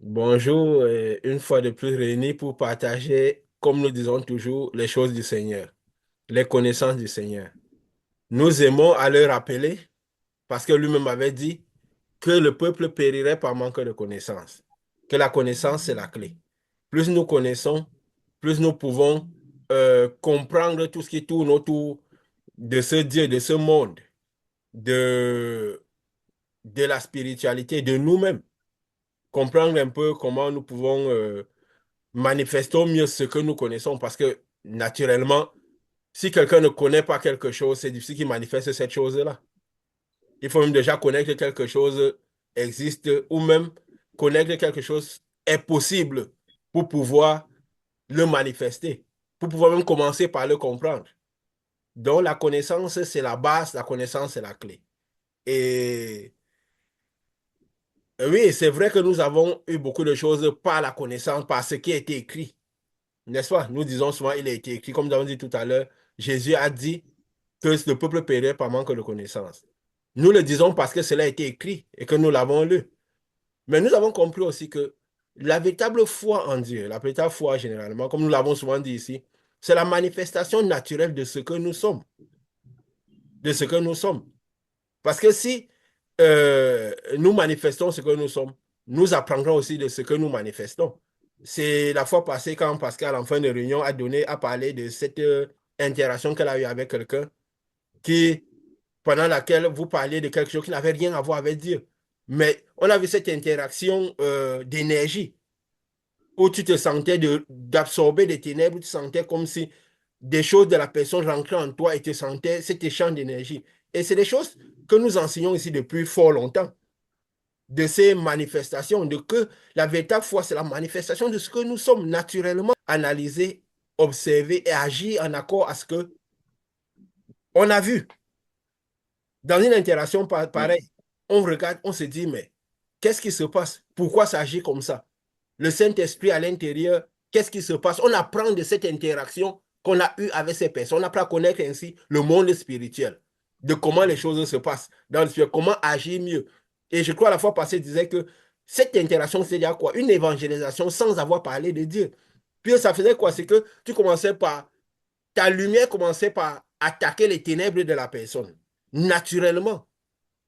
Bonjour, une fois de plus réunis pour partager, comme nous disons toujours, les choses du Seigneur, les connaissances du Seigneur. Nous aimons à le rappeler parce que lui-même avait dit que le peuple périrait par manque de connaissances, que la connaissance, c'est la clé. Plus nous connaissons, plus nous pouvons comprendre tout ce qui tourne autour de ce Dieu, de ce monde, de, de la spiritualité, de nous-mêmes. Comprendre un peu comment nous pouvons manifester mieux ce que nous connaissons parce que naturellement, si quelqu'un ne connaît pas quelque chose, c'est difficile qu'il manifeste cette chose-là. Il faut même déjà connaître que quelque chose existe ou même connaître que quelque chose est possible pour pouvoir le manifester, pour pouvoir même commencer par le comprendre. Donc la connaissance, c'est la base, la connaissance, c'est la clé. Et oui, c'est vrai que nous avons eu beaucoup de choses par la connaissance, par ce qui a été écrit. N'est-ce pas? Nous disons souvent, il a été écrit, comme nous avons dit tout à l'heure, Jésus a dit que le peuple périt par manque de connaissance. Nous le disons parce que cela a été écrit et que nous l'avons lu. Mais nous avons compris aussi que la véritable foi en Dieu, la véritable foi généralement, comme nous l'avons souvent dit ici, c'est la manifestation naturelle de ce que nous sommes, de ce que nous sommes. Parce que si nous manifestons ce que nous sommes, nous apprendrons aussi de ce que nous manifestons. C'est la fois passée quand Pascal, en fin de réunion, a parlé de cette interaction qu'elle a eue avec quelqu'un qui, pendant laquelle vous parliez de quelque chose qui n'avait rien à voir avec Dieu. Mais on a vu cette interaction d'énergie où tu te sentais d'absorber des ténèbres, où tu sentais comme si des choses de la personne rentraient en toi et tu sentais cet échange d'énergie. Et c'est des choses que nous enseignons ici depuis fort longtemps, de ces manifestations, de que la véritable foi, c'est la manifestation de ce que nous sommes naturellement, analyser, observer et agir en accord à ce que on a vu. Dans une interaction Oui, pareille, on regarde, on se dit, mais qu'est-ce qui se passe? Pourquoi ça agit comme ça? Le Saint-Esprit à l'intérieur, qu'est-ce qui se passe? On apprend de cette interaction qu'on a eue avec ces personnes. On apprend à connaître ainsi le monde spirituel, de comment les choses se passent dans le spirituel, comment agir mieux. Et je crois la fois passée, disait que cette interaction, c'est à quoi? Une évangélisation sans avoir parlé de Dieu. Puis ça faisait quoi? C'est que tu commençais par, ta lumière commençait par attaquer les ténèbres de la personne, naturellement.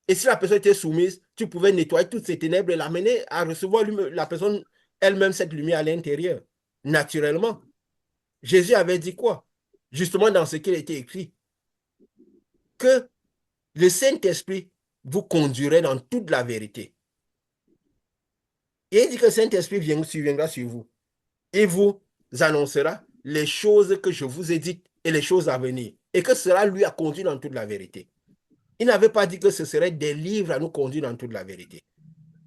Et si la personne était soumise, tu pouvais nettoyer toutes ces ténèbres et l'amener à recevoir la personne elle-même cette lumière à l'intérieur, naturellement. Jésus avait dit quoi? Justement dans ce qu'il était écrit, que le Saint-Esprit vous conduirait dans toute la vérité. Et il dit que le Saint-Esprit viendra sur vous et vous annoncera les choses que je vous ai dites et les choses à venir. Et que cela lui a conduit dans toute la vérité. Il n'avait pas dit que ce serait des livres à nous conduire dans toute la vérité.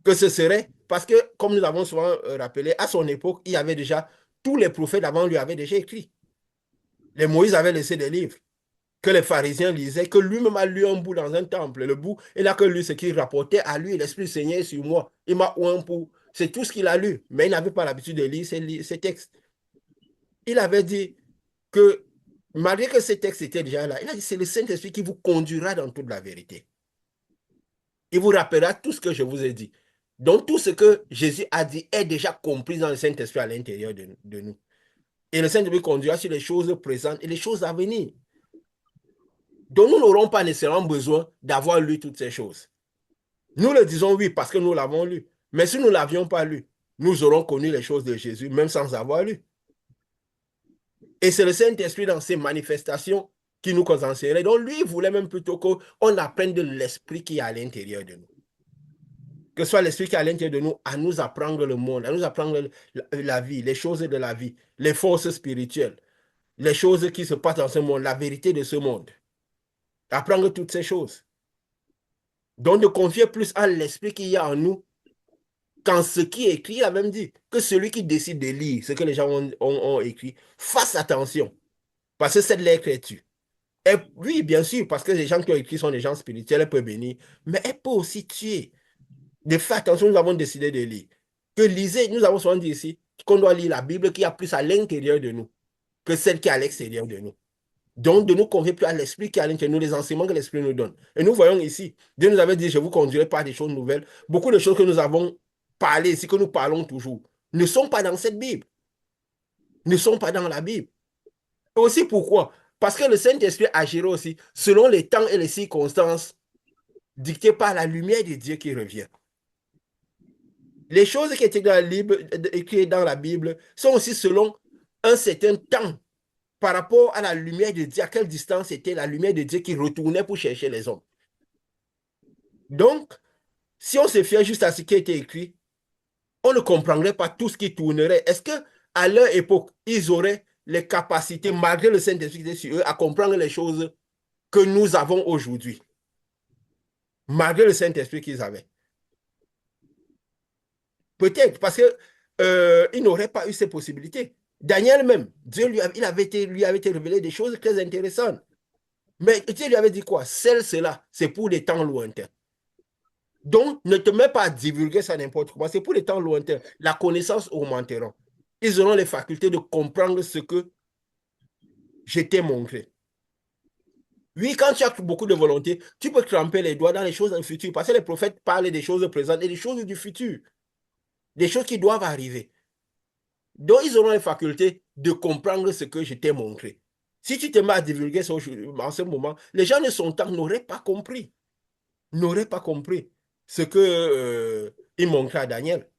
Que ce serait, parce que, comme nous avons souvent rappelé, à son époque, il y avait déjà, tous les prophètes avant lui avaient déjà écrit. Les Moïse avaient laissé des livres que les pharisiens lisaient, que lui-même a lu un bout dans un temple. Le bout, il n'a que lu ce qu'il rapportait à lui, l'Esprit du Seigneur est sur moi. Il m'a oint pour. C'est tout ce qu'il a lu, mais il n'avait pas l'habitude de lire ces textes. Il avait dit que, malgré que ces textes étaient déjà là, il a dit c'est le Saint-Esprit qui vous conduira dans toute la vérité. Il vous rappellera tout ce que je vous ai dit. Donc, tout ce que Jésus a dit est déjà compris dans le Saint-Esprit à l'intérieur de nous. Et le Saint-Esprit conduira sur les choses présentes et les choses à venir. Donc, nous n'aurons pas nécessairement besoin d'avoir lu toutes ces choses. Nous le disons oui parce que nous l'avons lu. Mais si nous ne l'avions pas lu, nous aurons connu les choses de Jésus même sans avoir lu. Et c'est le Saint-Esprit dans ses manifestations qui nous enseignerait. Donc, lui, il voulait même plutôt qu'on apprenne de l'Esprit qui est à l'intérieur de nous. Que ce soit l'esprit qui est à l'intérieur de nous, à nous apprendre le monde, à nous apprendre la vie, les choses de la vie, les forces spirituelles, les choses qui se passent dans ce monde, la vérité de ce monde. Apprendre toutes ces choses. Donc, de confier plus à l'esprit qui y a en nous qu'en ce qui est écrit. Il a même dit que celui qui décide de lire ce que les gens ont écrit, fasse attention. Parce que c'est de l'écriture. Et oui, bien sûr, parce que les gens qui ont écrit sont des gens spirituels, elle peut bénir, mais elle peut aussi tuer. De faire attention, nous avons décidé de lire. Que lisez, nous avons souvent dit ici qu'on doit lire la Bible qui a plus à l'intérieur de nous que celle qui est à l'extérieur de nous. Donc, de nous confier plus à l'esprit qui est à l'intérieur de nous, les enseignements que l'esprit nous donne. Et nous voyons ici, Dieu nous avait dit, je vous conduirai par des choses nouvelles. Beaucoup de choses que nous avons parler, ce que nous parlons toujours, ne sont pas dans cette Bible, ne sont pas dans la Bible. Et aussi pourquoi? Parce que le Saint-Esprit agira aussi selon les temps et les circonstances dictées par la lumière de Dieu qui revient. Les choses qui étaient dans la Bible, écrites dans la Bible sont aussi selon un certain temps par rapport à la lumière de Dieu, à quelle distance était la lumière de Dieu qui retournait pour chercher les hommes. Donc, si on se fiait juste à ce qui a été écrit, on ne comprendrait pas tout ce qui tournerait. Est-ce que à leur époque, ils auraient les capacités, malgré le Saint-Esprit qui était sur eux, à comprendre les choses que nous avons aujourd'hui, malgré le Saint-Esprit qu'ils avaient? Peut-être parce que ils n'auraient pas eu ces possibilités. Daniel même, Dieu lui avait été révélé des choses très intéressantes. Mais Dieu lui avait dit quoi? Celle-là, c'est pour des temps lointains. Donc, ne te mets pas à divulguer ça n'importe comment. C'est pour les temps lointains. La connaissance augmentera. Ils auront les facultés de comprendre ce que je t'ai montré. Oui, quand tu as beaucoup de volonté, tu peux tremper les doigts dans les choses du futur. Parce que les prophètes parlent des choses présentes et des choses du futur. Des choses qui doivent arriver. Donc, ils auront les facultés de comprendre ce que je t'ai montré. Si tu te mets à divulguer ça en ce moment, les gens de son temps n'auraient pas compris. N'auraient pas compris ce que il montrait à Daniel.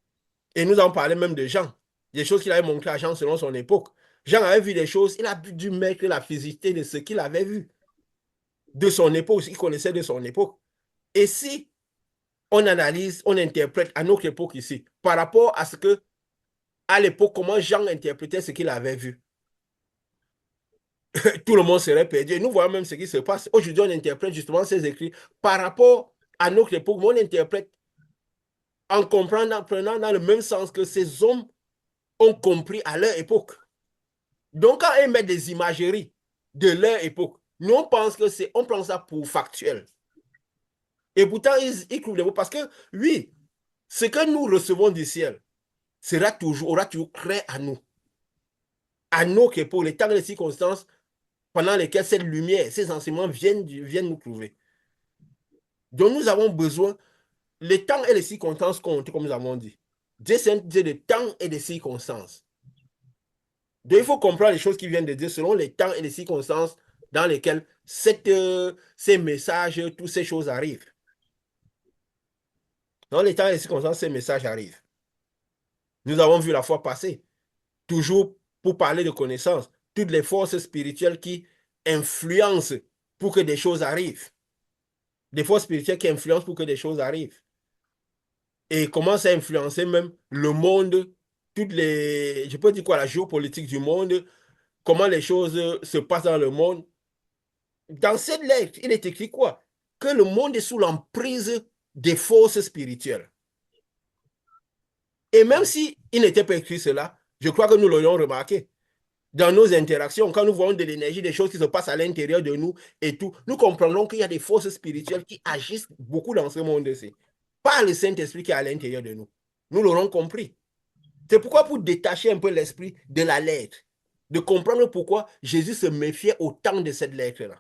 Et nous avons parlé même de Jean, des choses qu'il avait montré à Jean selon son époque. Jean avait vu des choses, il a dû mettre la physicité de ce qu'il avait vu, de son époque, ce qu'il connaissait de son époque. Et si on analyse, on interprète à notre époque ici, par rapport à ce que, à l'époque, comment Jean interprétait ce qu'il avait vu, tout le monde serait perdu. Et nous voyons même ce qui se passe. Aujourd'hui, on interprète justement ces écrits par rapport à notre époque, mais on interprète en comprenant, en prenant dans le même sens que ces hommes ont compris à leur époque. Donc, quand ils mettent des imageries de leur époque, nous, on pense que c'est, on prend ça pour factuel. Et pourtant, ils trouvent des mots parce que, oui, ce que nous recevons du ciel aura toujours créé à notre époque, les temps et les circonstances pendant lesquelles cette lumière, ces enseignements viennent nous trouver. Donc, nous avons besoin, les temps et les circonstances comptent, comme nous avons dit. Dieu, c'est un Dieu de temps et de circonstances. Donc, il faut comprendre les choses qui viennent de Dieu selon les temps et les circonstances dans lesquelles ces messages, toutes ces choses arrivent. Dans les temps et les circonstances, ces messages arrivent. Nous avons vu la fois passée, toujours pour parler de connaissances, toutes les forces spirituelles qui influencent pour que des choses arrivent. Des forces spirituelles qui influencent pour que des choses arrivent. Et commencent à influencer même le monde, je peux dire quoi, la géopolitique du monde, comment les choses se passent dans le monde. Dans cette lettre, il est écrit quoi? Que le monde est sous l'emprise des forces spirituelles. Et même si il n'était pas écrit cela, je crois que nous l'aurions remarqué. Dans nos interactions, quand nous voyons de l'énergie, des choses qui se passent à l'intérieur de nous et tout, nous comprenons qu'il y a des forces spirituelles qui agissent beaucoup dans ce monde-ci. Pas le Saint-Esprit qui est à l'intérieur de nous. Nous l'aurons compris. C'est pourquoi pour détacher un peu l'esprit de la lettre, de comprendre pourquoi Jésus se méfiait autant de cette lettre-là.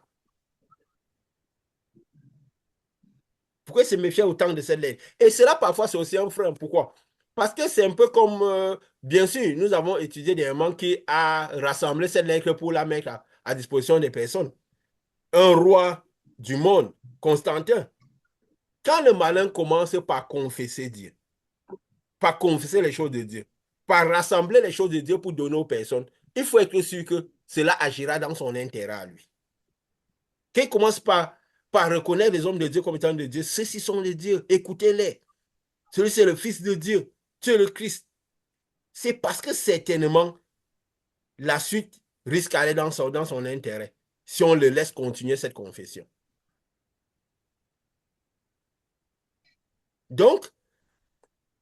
Pourquoi il se méfiait autant de cette lettre? Et cela, parfois, c'est aussi un frein. Pourquoi? Parce que c'est un peu comme, bien sûr, nous avons étudié des moments qui a rassemblé cette lettre pour la mettre à disposition des personnes. Un roi du monde, Constantin, quand le malin commence par confesser Dieu, par confesser les choses de Dieu, par rassembler les choses de Dieu pour donner aux personnes, il faut être sûr que cela agira dans son intérêt à lui. Qu'il commence par reconnaître les hommes de Dieu comme étant de Dieu, ceux-ci sont les dieux, écoutez-les. Celui-ci est le Fils de Dieu, tu es le Christ. C'est parce que certainement, la suite risque d'aller dans son intérêt si on le laisse continuer cette confession. Donc,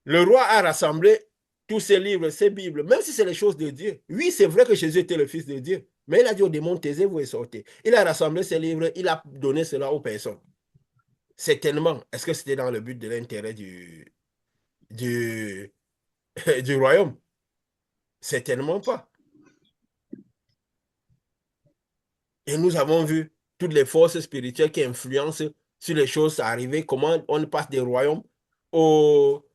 le roi a rassemblé tous ses livres, ses Bibles, même si c'est les choses de Dieu. Oui, c'est vrai que Jésus était le Fils de Dieu, mais il a dit au démon, taisez-vous et sortez. Il a rassemblé ses livres, il a donné cela aux personnes. Certainement, est-ce que c'était dans le but de l'intérêt du, du royaume? Certainement pas. Et nous avons vu toutes les forces spirituelles qui influencent sur les choses arrivées, comment on passe des royaumes au,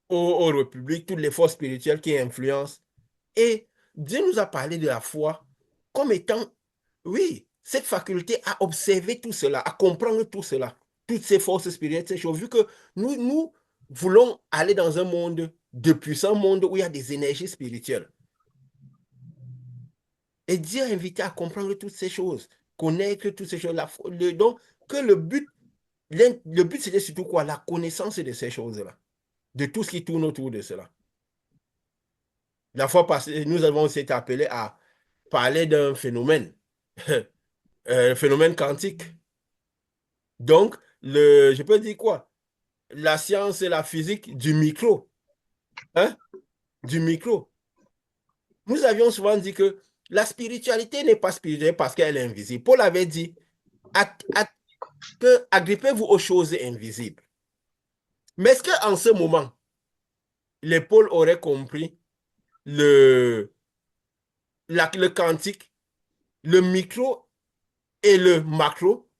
aux républiques, toutes les forces spirituelles qui influencent. Et Dieu nous a parlé de la foi comme étant, oui, cette faculté à observer tout cela, à comprendre tout cela, toutes ces forces spirituelles, ces choses, vu que nous voulons aller dans un monde de puissant monde où il y a des énergies spirituelles. Et Dieu a invité à comprendre toutes ces choses, connaître toutes ces choses. Donc, que le but, c'était surtout quoi? La connaissance de ces choses-là, de tout ce qui tourne autour de cela. La fois passée, nous avons aussi été appelés à parler d'un phénomène, le phénomène quantique. Donc, je peux dire quoi? La science et la physique du micro, hein? Du micro. Nous avions souvent dit que la spiritualité n'est pas spirituelle parce qu'elle est invisible. Paul avait dit que agrippez-vous aux choses invisibles. Mais est-ce qu'en ce moment, les Paul auraient compris le, le quantique, le micro et le macro?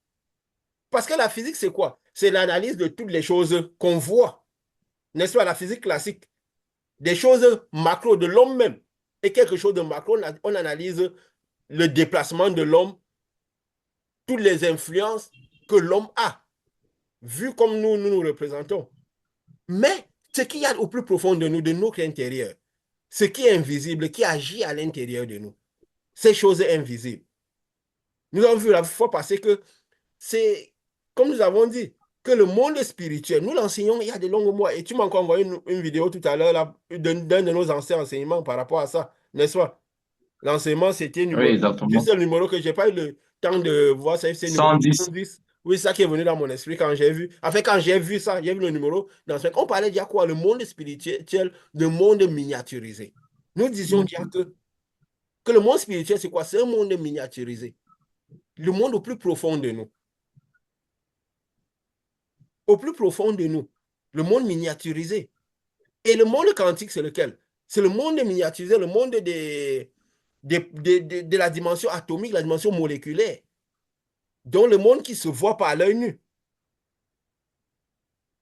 Parce que la physique, c'est quoi? C'est l'analyse de toutes les choses qu'on voit, n'est-ce pas? La physique classique, des choses macro de l'homme même. Et quelque chose de macro, on analyse le déplacement de l'homme, toutes les influences que l'homme a, vu comme nous représentons. Mais ce qu'il y a au plus profond de notre intérieur, ce qui est invisible, qui agit à l'intérieur de nous, ces choses invisibles. Nous avons vu la fois passée que c'est, comme nous avons dit, que le monde spirituel, nous l'enseignons il y a de longs mois. Et tu m'as encore envoyé une vidéo tout à l'heure d'un de nos anciens enseignements par rapport à ça, n'est-ce pas? L'enseignement, c'était Oui, numéro. exactement. Juste le numéro que je n'ai pas eu le temps de voir, c'est numéro 110. 110. Oui, ça qui est venu dans mon esprit quand j'ai vu. En fait, quand j'ai vu ça, j'ai vu le numéro. On parlait déjà quoi? Le monde spirituel, le monde miniaturisé. Nous disions déjà que le monde spirituel, c'est quoi? C'est un monde miniaturisé. Le monde au plus profond de nous. Au plus profond de nous. Le monde miniaturisé. Et le monde quantique, c'est lequel? C'est le monde miniaturisé, le monde de la dimension atomique, la dimension moléculaire. Donc le monde qui se voit par l'œil nu.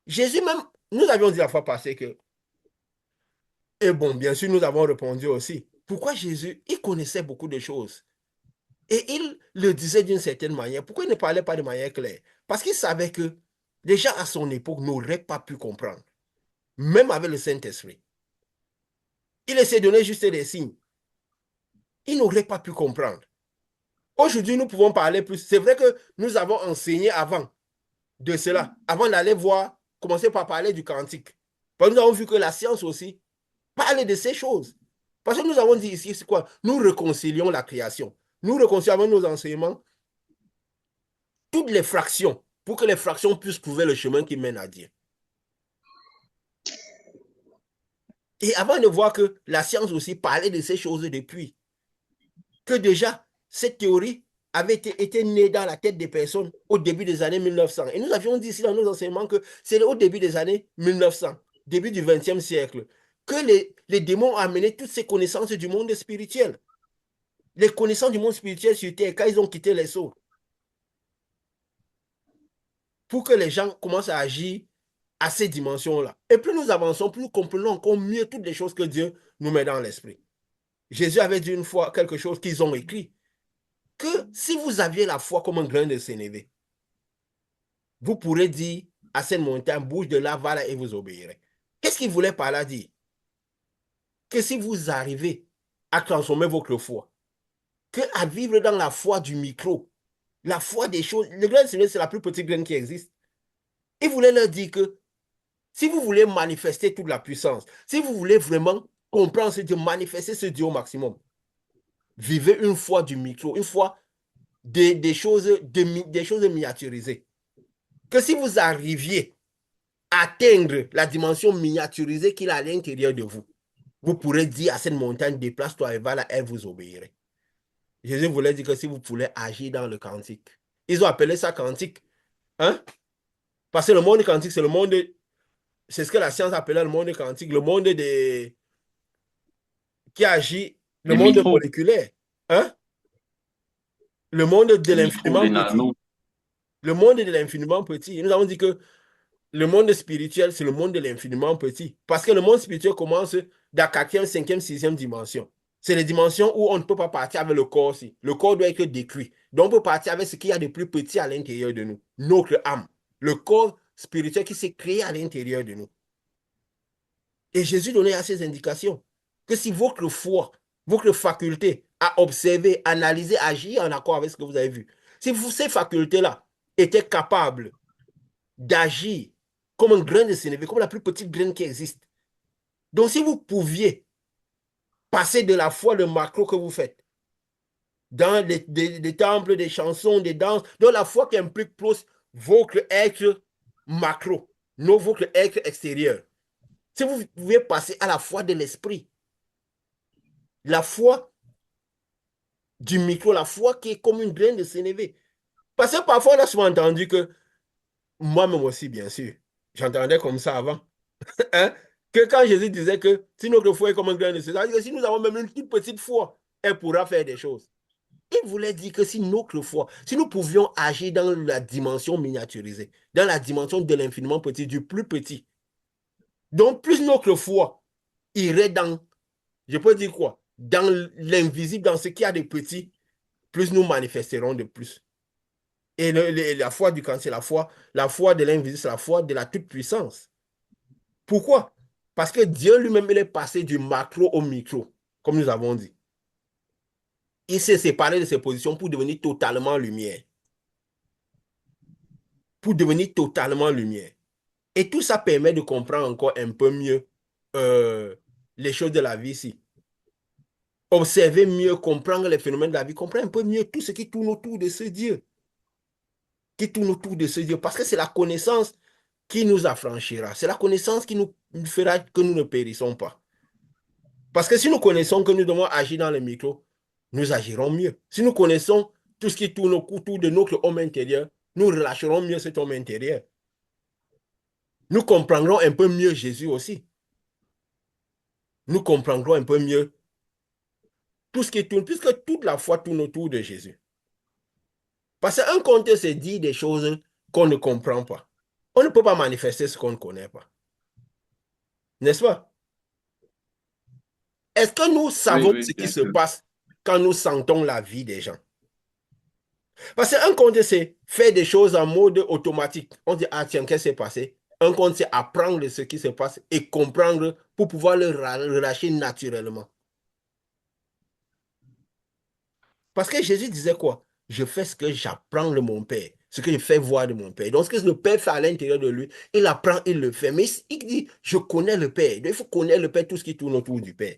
Jésus même, nous avions dit la fois passée que, et bon, bien sûr, nous avons répondu aussi. Pourquoi Jésus, il connaissait beaucoup de choses. Et il le disait d'une certaine manière. Pourquoi il ne parlait pas de manière claire? Parce qu'il savait que les gens à son époque n'auraient pas pu comprendre, même avec le Saint-Esprit. Il essaie de donner juste des signes. Ils n'auraient pas pu comprendre. Aujourd'hui, nous pouvons parler plus. C'est vrai que nous avons enseigné avant de cela, avant d'aller voir, commencer par parler du quantique. Parce que nous avons vu que la science aussi parle de ces choses. Parce que nous avons dit ici, c'est quoi? Nous réconcilions la création. Nous réconcilions avec nos enseignements toutes les fractions pour que les fractions puissent trouver le chemin qui mène à Dieu. Et avant de voir que la science aussi parlait de ces choses depuis, que déjà cette théorie avait été née dans la tête des personnes au début des années 1900. Et nous avions dit ici dans nos enseignements que c'est au début des années 1900, début du XXe siècle, que les démons ont amené toutes ces connaissances du monde spirituel. Les connaissances du monde spirituel sur Terre, quand ils ont quitté les sceaux, pour que les gens commencent à agir à ces dimensions-là. Et plus nous avançons, plus nous comprenons encore mieux toutes les choses que Dieu nous met dans l'esprit. Jésus avait dit une fois quelque chose qu'ils ont écrit, que si vous aviez la foi comme un grain de sénévé, vous pourrez dire à cette montagne, bouge de là, va là et vous obéirez. Qu'est-ce qu'il voulait par là dire? Que si vous arrivez à transformer votre foi, que à vivre dans la foi du micro, la foi des choses, le grain de sénévé, c'est la plus petite graine qui existe. Il voulait leur dire que si vous voulez manifester toute la puissance, si vous voulez vraiment comprendre ce Dieu, manifester ce Dieu au maximum, vivez une foi du micro, une foi des choses miniaturisées. Que si vous arriviez à atteindre la dimension miniaturisée qu'il a à l'intérieur de vous, vous pourrez dire à cette montagne, déplace-toi et va là, elle vous obéirait. Jésus voulait dire que si vous voulez agir dans le quantique, ils ont appelé ça quantique. Hein? Parce que le monde quantique, c'est le monde, c'est ce que la science appelait le monde quantique, le monde qui agit, le Les monde micros, moléculaire. Hein? Le monde de les micros, l'infiniment les petit. nanos. Le monde de l'infiniment petit. Et nous avons dit que le monde spirituel, c'est le monde de l'infiniment petit. Parce que le monde spirituel commence dans la quatrième, cinquième, sixième dimension. C'est les dimensions où on ne peut pas partir avec le corps aussi. Le corps doit être détruit. Donc, on peut partir avec ce qu'il y a de plus petit à l'intérieur de nous, notre âme. Le corps spirituel qui s'est créé à l'intérieur de nous. Et Jésus donnait à ces indications que si votre foi, votre faculté à observer, analyser, agir en accord avec ce que vous avez vu, si vous, ces facultés-là étaient capables d'agir comme un grain de sénévé, comme la plus petite graine qui existe. Donc, si vous pouviez passer de la foi de macro que vous faites dans des temples, des chansons, des danses, dans la foi qui implique plus votre être macro, non votre être extérieur. Si vous pouviez passer à la foi de l'esprit, la foi du micro, la foi qui est comme une graine de sénévé. Parce que parfois, on a souvent entendu que, moi-même aussi, bien sûr, j'entendais comme ça avant, hein, que quand Jésus disait que si notre foi est comme un grain de sénévé, c'est-à-dire que si nous avons même une toute petite foi, elle pourra faire des choses. Il voulait dire que si notre foi, si nous pouvions agir dans la dimension miniaturisée, dans la dimension de l'infiniment petit, du plus petit, donc plus notre foi irait dans, je peux dire quoi, dans l'invisible, dans ce qu'il y a de petit, plus nous manifesterons de plus. Et la foi du cancer, la foi de l'invisible, c'est la foi de la toute-puissance. Pourquoi? Parce que Dieu lui-même, il est passé du macro au micro, comme nous avons dit. Il s'est séparé de ses positions pour devenir totalement lumière. Pour devenir totalement lumière. Et tout ça permet de comprendre encore un peu mieux les choses de la vie ici. Observer mieux, comprendre les phénomènes de la vie, comprendre un peu mieux tout ce qui tourne autour de ce Dieu. Qui tourne autour de ce Dieu. Parce que c'est la connaissance qui nous affranchira. C'est la connaissance qui nous fera que nous ne périssons pas. Parce que si nous connaissons que nous devons agir dans le micro, nous agirons mieux. Si nous connaissons tout ce qui tourne autour de notre homme intérieur, nous relâcherons mieux cet homme intérieur. Nous comprendrons un peu mieux Jésus aussi. Nous comprendrons un peu mieux tout ce qui tourne, puisque toute la foi tourne autour de Jésus. Parce qu'un conte se dit des choses qu'on ne comprend pas. On ne peut pas manifester ce qu'on ne connaît pas. N'est-ce pas? Est-ce que nous Oui, savons oui, ce qui bien se sûr. passe quand nous sentons la vie des gens? Parce qu'un conte, c'est faire des choses en mode automatique. On dit, ah tiens, qu'est-ce qui s'est passé? Un conte, c'est apprendre ce qui se passe et comprendre pour pouvoir le relâcher naturellement. Parce que Jésus disait quoi? Je fais ce que j'apprends de mon Père, ce que je fais voir de mon Père. Donc, ce que le Père fait à l'intérieur de lui, il apprend, il le fait. Mais il dit, je connais le Père. Donc, il faut connaître le Père, tout ce qui tourne autour du Père.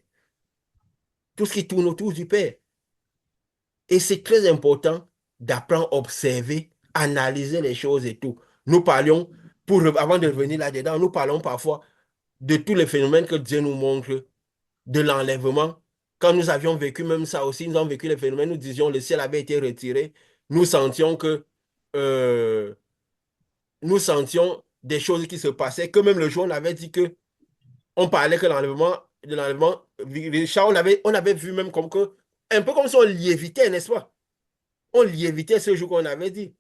Tout ce qui tourne autour du Père. Et c'est très important d'apprendre à observer, analyser les choses et tout. Nous parlions, avant de revenir là-dedans, nous parlons parfois de tous les phénomènes que Dieu nous montre, de l'enlèvement. Quand nous avions vécu même ça aussi, nous avons vécu les phénomènes, nous disions le ciel avait été retiré. Nous sentions que euh, nous sentions des choses qui se passaient, que même le jour, on avait dit que on parlait que de l'enlèvement, Richard, on avait vu même comme que, un peu comme si on l'évitait, n'est-ce pas? On l'évitait ce jour qu'on avait dit.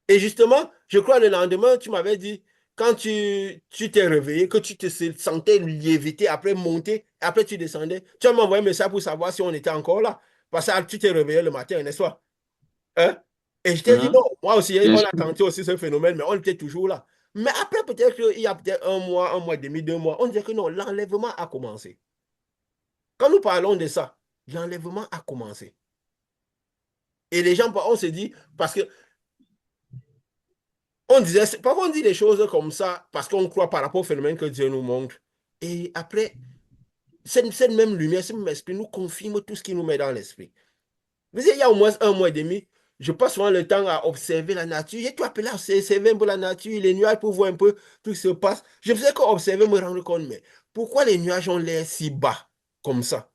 Et justement, je crois le lendemain, tu m'avais dit, quand tu t'es réveillé, que tu te sentais léviter, après monter, après tu descendais, tu m'as envoyé un message pour savoir si on était encore là. Parce que tu t'es réveillé le matin, n'est-ce pas? Hein? Et je t'ai dit non, Mhm. moi aussi, Bien on sûr. a tenté aussi ce phénomène, mais on était toujours là. Mais après, peut-être qu'il y a peut-être un mois et demi, 2 mois, on dirait que non, l'enlèvement a commencé. Quand nous parlons de ça, l'enlèvement a commencé. Et les gens, on se dit, parce que on disait, parfois on dit des choses comme ça parce qu'on croit par rapport au phénomène que Dieu nous montre. Et après, cette même lumière, ce même esprit nous confirme tout ce qui nous met dans l'esprit. Vous savez, il y a au moins un mois et demi, je passe souvent le temps à observer la nature. J'ai tout appelé à observer un peu la nature, les nuages pour voir un peu tout ce qui se passe. Je faisais qu'observer, me rendre compte, mais pourquoi les nuages ont l'air si bas comme ça?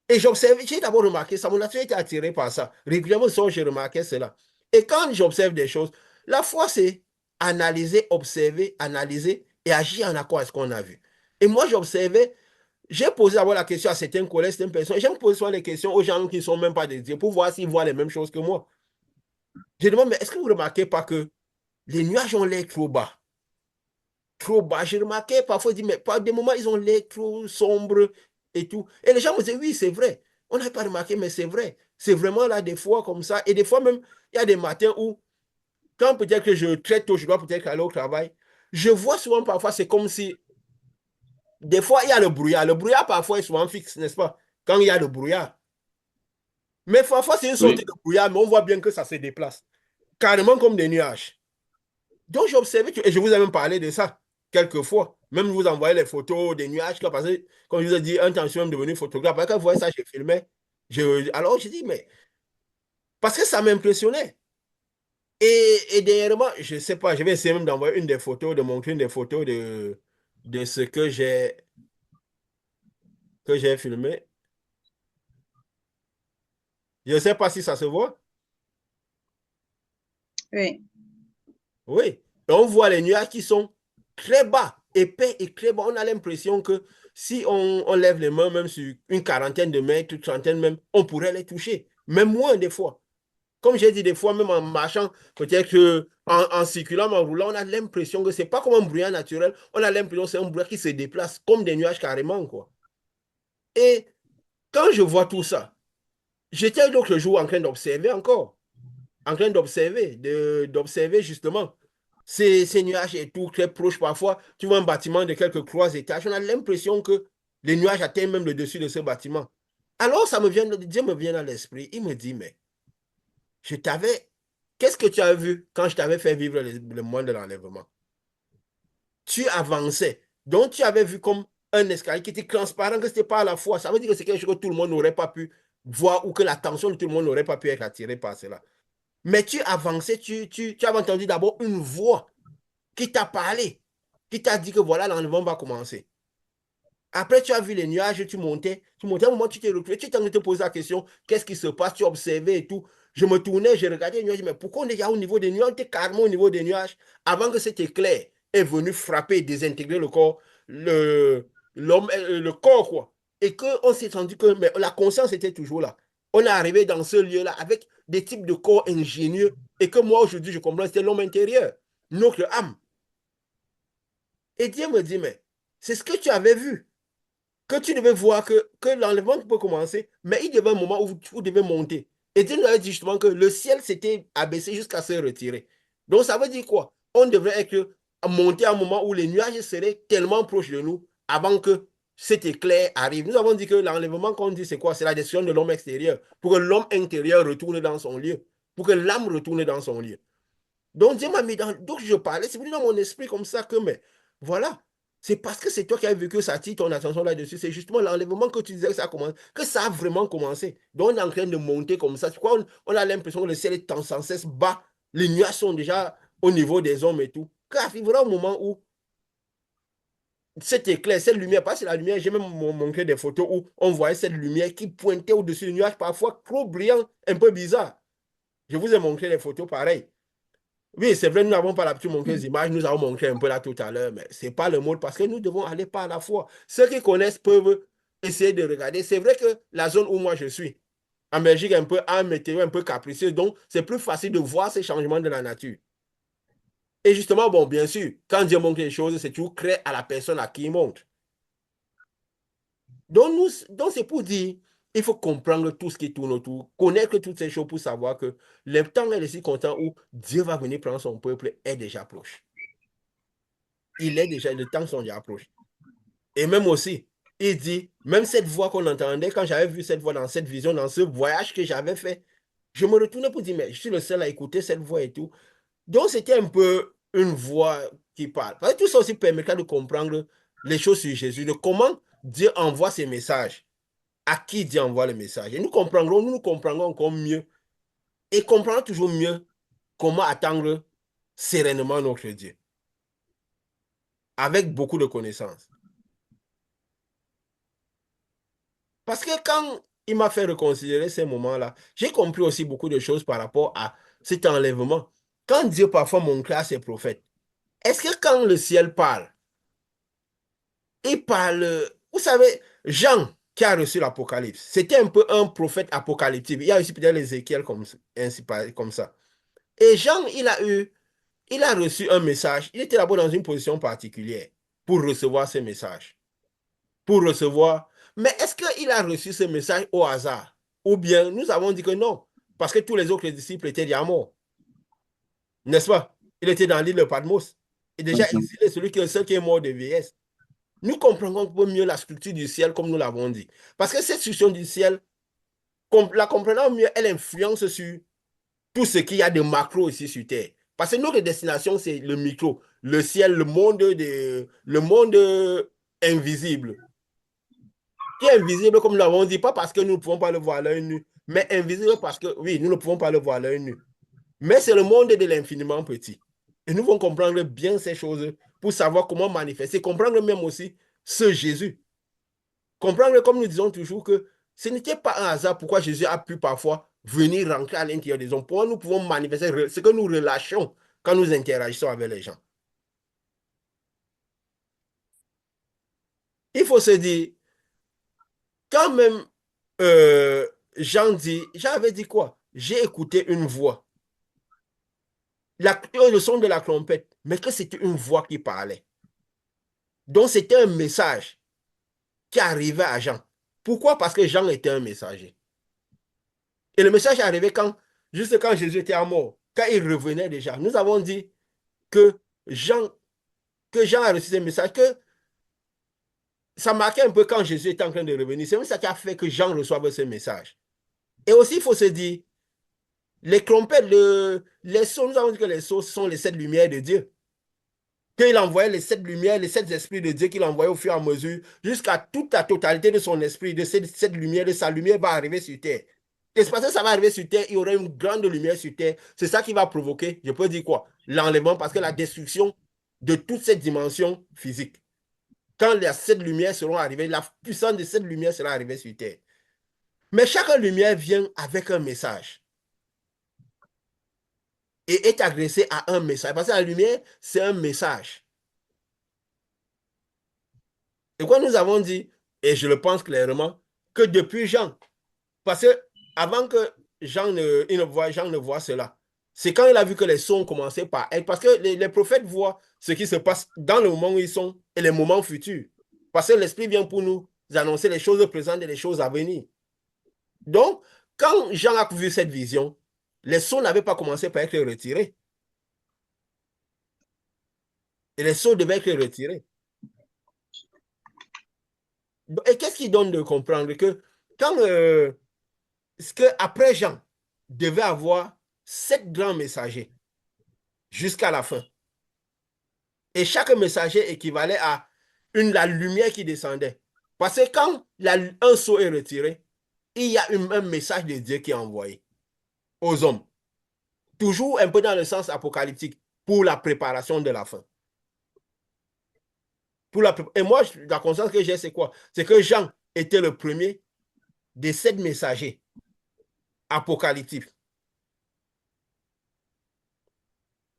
Et j'observe, j'ai d'abord remarqué ça, mon attention était attirée par ça. Régulièrement, je remarquais cela. Et quand j'observe des choses, la foi, c'est analyser, observer, analyser et agir en accord avec ce qu'on a vu. Et moi, j'observais, j'ai posé d'abord la question à certains collègues, certaines personnes, et j'aime poser souvent les questions aux gens qui ne sont même pas des dieux pour voir s'ils voient les mêmes choses que moi. Je demande, mais est-ce que vous ne remarquez pas que les nuages ont l'air trop bas? trop bas. J'ai remarqué, parfois, je dis, mais par des moments, ils ont l'air trop sombres et tout. Et les gens me disaient, oui, c'est vrai. On n'a pas remarqué, mais c'est vrai. C'est vraiment là des fois comme ça. Et des fois même, il y a des matins où, quand peut-être que je traite tôt, je dois peut-être aller au travail, je vois souvent parfois, c'est comme si, des fois, il y a le brouillard. Le brouillard, parfois, est souvent fixe, n'est-ce pas? Quand il y a le brouillard. Mais parfois, c'est une sorte de Oui, brouillard, mais on voit bien que ça se déplace. Carrément comme des nuages. Donc, j'ai observé, et je vous ai même parlé de ça quelques fois. Même je vous envoyais les photos des nuages, là, parce que, comme je vous ai dit, un temps, je suis même devenu photographe. Quand je voyais ça, j'ai filmé. Alors, j'ai dit, mais, parce que ça m'impressionnait. Et dernièrement, je ne sais pas, je vais essayer même d'envoyer une des photos, de montrer une des photos de ce que j'ai filmé. Je ne sais pas si ça se voit. Oui. Oui. Et on voit les nuages qui sont très bas, épais et très bas. On a l'impression que si on lève les mains, même sur une quarantaine de mètres, une trentaine même, on pourrait les toucher. Même moins des fois. Comme j'ai dit des fois, même en marchant, peut-être en circulant, en roulant, on a l'impression que c'est pas comme un brouillard naturel. On a l'impression que c'est un brouillard qui se déplace comme des nuages carrément, quoi. Et quand je vois tout ça, j'étais l'autre jour en train d'observer encore, en train d'observer, d'observer justement ces nuages et tout très proches. Parfois, tu vois un bâtiment de quelques trois étages, on a l'impression que les nuages atteignent même le dessus de ce bâtiment. Alors, Dieu me vient à l'esprit, il me dit, mais je t'avais, qu'est-ce que tu as vu quand je t'avais fait vivre le mois de l'enlèvement? Tu avançais, donc tu avais vu comme un escalier qui était transparent, que ce n'était pas à la fois. Ça veut dire que c'est quelque chose que tout le monde n'aurait pas pu voir ou que l'attention de tout le monde n'aurait pas pu être attirée par cela. Mais tu avançais, tu avais entendu d'abord une voix qui t'a parlé, qui t'a dit que voilà, l'enlèvement va commencer. Après, tu as vu les nuages, tu montais, à un moment, tu t'es retrouvé, tu t'es en train de te poser la question, qu'est-ce qui se passe, tu observais et tout. Je me tournais, j'ai regardé les nuages, mais pourquoi on est déjà au niveau des nuages? On était carrément au niveau des nuages avant que cet éclair est venu frapper et désintégrer le corps, l'homme, le corps, quoi. Et qu'on s'est rendu que mais la conscience était toujours là. On est arrivé dans ce lieu-là avec des types de corps ingénieux et que moi, aujourd'hui, je comprends, c'était l'homme intérieur, notre âme. Et Dieu me dit, mais c'est ce que tu avais vu que tu devais voir que l'enlèvement peut commencer, mais il y avait un moment où vous devez monter. Et Dieu nous avait dit justement que le ciel s'était abaissé jusqu'à se retirer. Donc ça veut dire quoi? On devrait être monté à un moment où les nuages seraient tellement proches de nous avant que cet éclair arrive. Nous avons dit que l'enlèvement qu'on dit c'est quoi? C'est la destruction de l'homme extérieur. Pour que l'homme intérieur retourne dans son lieu. Pour que l'âme retourne dans son lieu. Donc Dieu m'a mis dans. Donc je parlais, c'est venu dans mon esprit comme ça que, mais voilà. C'est parce que c'est toi qui as vécu, ça attire ton attention là-dessus. C'est justement l'enlèvement que tu disais que ça a commencé, que ça a vraiment commencé. Donc on est en train de monter comme ça. Pourquoi on a l'impression que le ciel est sans cesse bas. Les nuages sont déjà au niveau des hommes et tout. Car arrivera un moment où cet éclair, cette lumière, pas c'est la lumière, j'ai même montré des photos où on voyait cette lumière qui pointait au-dessus du nuage, parfois trop brillant, un peu bizarre. Je vous ai montré des photos pareilles. Oui, c'est vrai, nous n'avons pas l'habitude de montrer les images, nous avons montré un peu là tout à l'heure, mais ce n'est pas le mode parce que nous devons aller par la foi. Ceux qui connaissent peuvent essayer de regarder. C'est vrai que la zone où moi je suis, en Belgique, un peu un météo un peu capricieux, donc c'est plus facile de voir ces changements de la nature. Et justement, bon, bien sûr, quand Dieu montre les choses, c'est toujours créé à la personne à qui il montre. Donc c'est pour dire, il faut comprendre tout ce qui tourne autour, connaître toutes ces choses pour savoir que le temps est si content où Dieu va venir prendre son peuple est déjà proche. Il est déjà, le temps sont déjà proches. Et même aussi, il dit, même cette voix qu'on entendait, quand j'avais vu cette voix dans cette vision, dans ce voyage que j'avais fait, je me retournais pour dire, mais je suis le seul à écouter cette voix et tout. Donc, c'était un peu une voix qui parle. Parce que tout ça aussi permettra de comprendre les choses sur Jésus, de comment Dieu envoie ses messages, à qui Dieu envoie les messages. Et nous comprendrons encore mieux et comprendrons toujours mieux comment attendre sereinement notre Dieu, avec beaucoup de connaissances. Parce que quand il m'a fait reconsidérer ces moments-là, j'ai compris aussi beaucoup de choses par rapport à cet enlèvement. Quand Dieu parfois montrait à ses prophètes, est-ce que quand le ciel parle, il parle, vous savez, Jean qui a reçu l'Apocalypse, c'était un peu un prophète apocalyptique. Il y a aussi peut-être Ézéchiel comme ça. Et Jean, il a eu Il a reçu un message. Il était d'abord dans une position particulière pour recevoir ce message. Pour recevoir. Mais est-ce qu'il a reçu ce message au hasard? Ou bien nous avons dit que non, parce que tous les autres disciples étaient déjà morts. N'est-ce pas? Il était dans l'île de Patmos. Et déjà exilé, celui qui est seul qui est mort de vieillesse. Nous comprenons un peu mieux la structure du ciel comme nous l'avons dit. Parce que cette structure du ciel, la comprenant mieux, elle influence sur tout ce qu'il y a de macro ici sur Terre. Parce que notre destination, c'est le micro, le ciel, le monde invisible. Qui est invisible, comme nous l'avons dit, pas parce que nous ne pouvons pas le voir à l'œil nu, mais invisible parce que, oui, nous ne pouvons pas le voir à l'œil nu. Mais c'est le monde de l'infiniment petit. Et nous devons comprendre bien ces choses pour savoir comment manifester, comprendre même aussi ce Jésus. Comprendre, comme nous disons toujours, que ce n'était pas un hasard pourquoi Jésus a pu parfois venir rentrer à l'intérieur des hommes. Pourquoi nous pouvons manifester ce que nous relâchons quand nous interagissons avec les gens. Il faut se dire, quand même, euh, Jean avait dit quoi? J'ai écouté une voix, le son de la trompette, mais que c'était une voix qui parlait. Donc c'était un message qui arrivait à Jean. Pourquoi? Parce que Jean était un messager. Et le message est arrivé juste quand Jésus était à mort, quand il revenait déjà. Nous avons dit que Jean, que Jean a reçu ce message, que ça marquait un peu quand Jésus était en train de revenir. C'est ça qui a fait que Jean reçoive ce message. Et aussi, il faut se dire, les trompettes, les sceaux, nous avons dit que les sceaux sont les sept lumières de Dieu. Qu'il envoyait les sept lumières, les sept esprits de Dieu qu'il envoyait au fur et à mesure, jusqu'à toute la totalité de son esprit, de cette lumière, de sa lumière va arriver sur terre. Et c'est parce que ça va arriver sur terre, il y aura une grande lumière sur terre. C'est ça qui va provoquer, je peux dire quoi? L'enlèvement, parce que la destruction de toute cette dimension physique. Quand les sept lumières seront arrivées, la puissance de cette lumière sera arrivée sur terre. Mais chaque lumière vient avec un message et est adressée à un message. Parce que la lumière, c'est un message. Et quoi nous avons dit, et je le pense clairement, que depuis Jean, parce que avant que Jean ne voit cela, c'est quand il a vu que les sons commençaient par être, parce que les prophètes voient ce qui se passe dans le moment où ils sont et les moments futurs. Parce que l'Esprit vient pour nous annoncer les choses présentes et les choses à venir. Donc, quand Jean a vu cette vision, les sons n'avaient pas commencé par être retirés. Et les sons devaient être retirés. Et qu'est-ce qui donne de comprendre que quand après Jean devait avoir sept grands messagers jusqu'à la fin. Et chaque messager équivalait à la lumière qui descendait. Parce que quand un sceau est retiré, il y a un message de Dieu qui est envoyé aux hommes. Toujours un peu dans le sens apocalyptique pour la préparation de la fin. Et moi, la conscience que j'ai, c'est quoi? C'est que Jean était le premier des sept messagers apocalyptiques.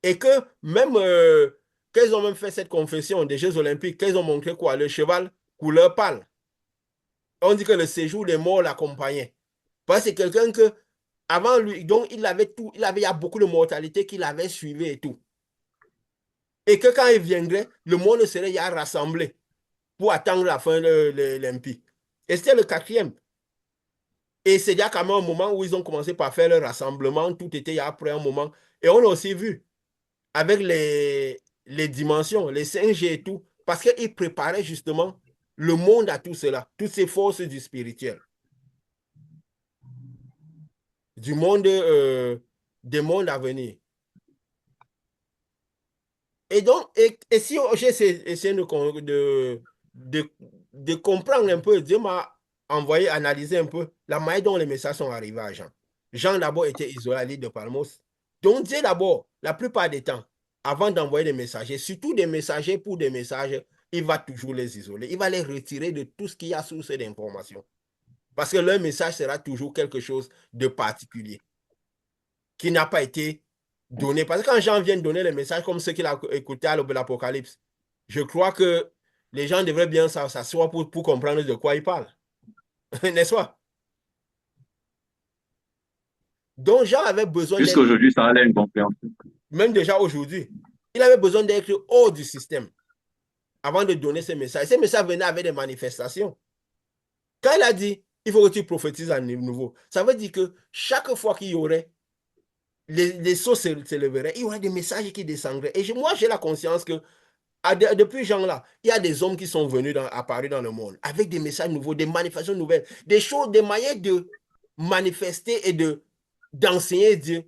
Et que même qu'ils ont même fait cette confession des Jeux Olympiques, qu'ils ont montré quoi? Le cheval couleur pâle. On dit que le séjour des morts l'accompagnait. Parce que c'est quelqu'un que, avant lui, donc il avait tout, il y a beaucoup de mortalité qu'il avait suivi et tout. Et que quand il viendrait, le monde serait ya rassemblé pour attendre la fin de l'Olympique. Et c'était le quatrième. Et c'est déjà quand même un moment où ils ont commencé par faire le rassemblement, tout était après un moment. Et on a aussi vu avec les dimensions, les 5G et tout, parce qu'ils préparaient justement le monde à tout cela, toutes ces forces du spirituel, du monde, des mondes à venir. Et donc, et si j'ai essayé de comprendre un peu, Dieu m'a envoyé analyser un peu la manière dont les messages sont arrivés à Jean. Jean d'abord était isolé à l'île de Palmos. Donc Dieu d'abord, la plupart des temps, avant d'envoyer des messagers, surtout des messagers pour des messages, il va toujours les isoler. Il va les retirer de tout ce qu'il y a sous cette information. Parce que leur message sera toujours quelque chose de particulier qui n'a pas été donné. Parce que quand Jean vient donner les messages comme ceux qu'il a écoutés à l'Apocalypse, je crois que les gens devraient bien s'asseoir pour comprendre de quoi il parle. N'est-ce pas? Donc Jean avait besoin Jusqu'à d'être... aujourd'hui, ça a l'air incompréhensible. même déjà aujourd'hui, il avait besoin d'être hors du système avant de donner ces messages. Ces messages venaient avec des manifestations. Quand il a dit, il faut que tu prophétises à nouveau, ça veut dire que chaque fois qu'il y aurait, les sceaux s'élèveraient, il y aurait des messages qui descendraient. Et moi, j'ai la conscience que depuis ce genre-là, il y a des hommes qui sont venus apparus dans le monde avec des messages nouveaux, des manifestations nouvelles, des choses, des manières de manifester et d'enseigner Dieu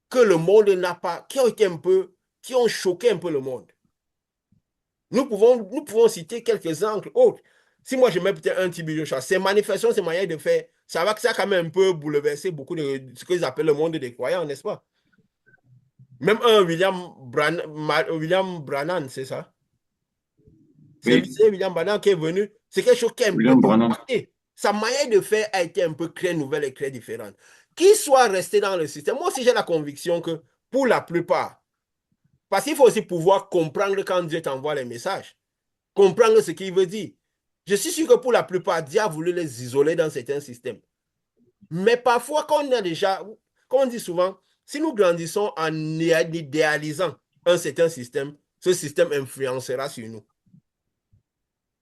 que le monde n'a pas, qui ont été un peu, qui ont choqué un peu le monde. Nous pouvons citer quelques exemples autres. Si moi je mets peut-être un petit billet, ces manifestations, ces manières de faire, ça va que ça a quand même un peu bouleversé beaucoup de ce qu'ils appellent le monde des croyants, n'est-ce pas? Même un William Brannan, c'est ça? Oui, C'est William Brannan qui est venu. C'est quelque chose qui a un peu William Branham. impacté. Sa manière de faire a été un peu très nouvelle et très différente. Qu'il soit resté dans le système, moi aussi j'ai la conviction que pour la plupart, parce qu'il faut aussi pouvoir comprendre quand Dieu t'envoie les messages, comprendre ce qu'il veut dire. Je suis sûr que pour la plupart, Dieu a voulu les isoler dans certains systèmes. Mais parfois, quand on a déjà, comme on dit souvent, si nous grandissons en idéalisant un certain système, ce système influencera sur nous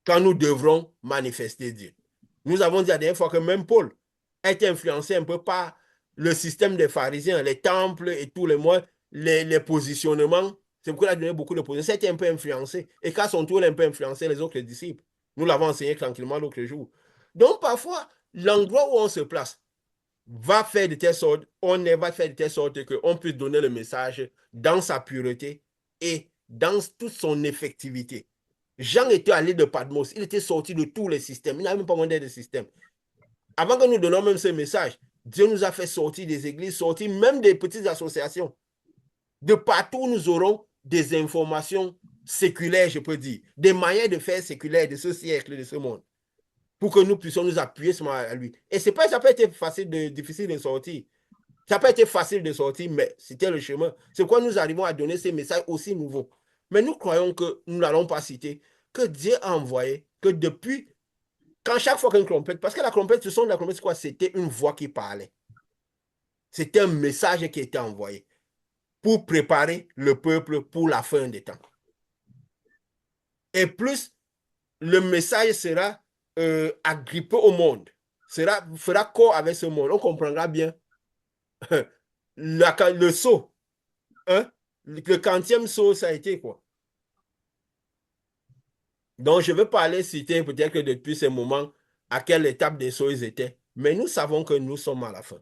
quand nous devrons manifester Dieu. Nous avons dit la dernière fois que même Paul a été influencé un peu par le système des pharisiens, les temples et tous les mois, les positionnements. C'est pourquoi il a donné beaucoup de positions. C'était un peu influencé. Et qu'à son tour, il a un peu influencé les autres disciples. Nous l'avons enseigné tranquillement l'autre jour. Donc, parfois, l'endroit où on se place va faire de telle sorte, va faire de telle sorte qu'on puisse donner le message dans sa pureté et dans toute son effectivité. Jean était allé de Patmos, il était sorti de tous les systèmes, il n'avait même pas besoin de système. Avant que nous donnions même ce message, Dieu nous a fait sortir des églises, sortir même des petites associations. De partout, nous aurons des informations séculaires, je peux dire, des manières de faire séculaires de ce siècle, de ce monde, pour que nous puissions nous appuyer sur lui. Et c'est pas, ça peut être difficile de sortir. Ça peut être facile de sortir, mais c'était le chemin. C'est pourquoi nous arrivons à donner ces messages aussi nouveaux. Mais nous croyons que nous n'allons pas citer que Dieu a envoyé, que depuis, quand chaque fois qu'une trompette, parce que la trompette, ce son de la trompette, c'est quoi? C'était une voix qui parlait. C'était un message qui était envoyé pour préparer le peuple pour la fin des temps. Et plus le message sera agrippé au monde, fera corps avec ce monde, on comprendra bien le saut. Hein? Le quantième saut, ça a été quoi? Donc, je veux pas aller citer peut-être que depuis ces moments, à quelle étape des sauts ils étaient. Mais nous savons que nous sommes à la fin.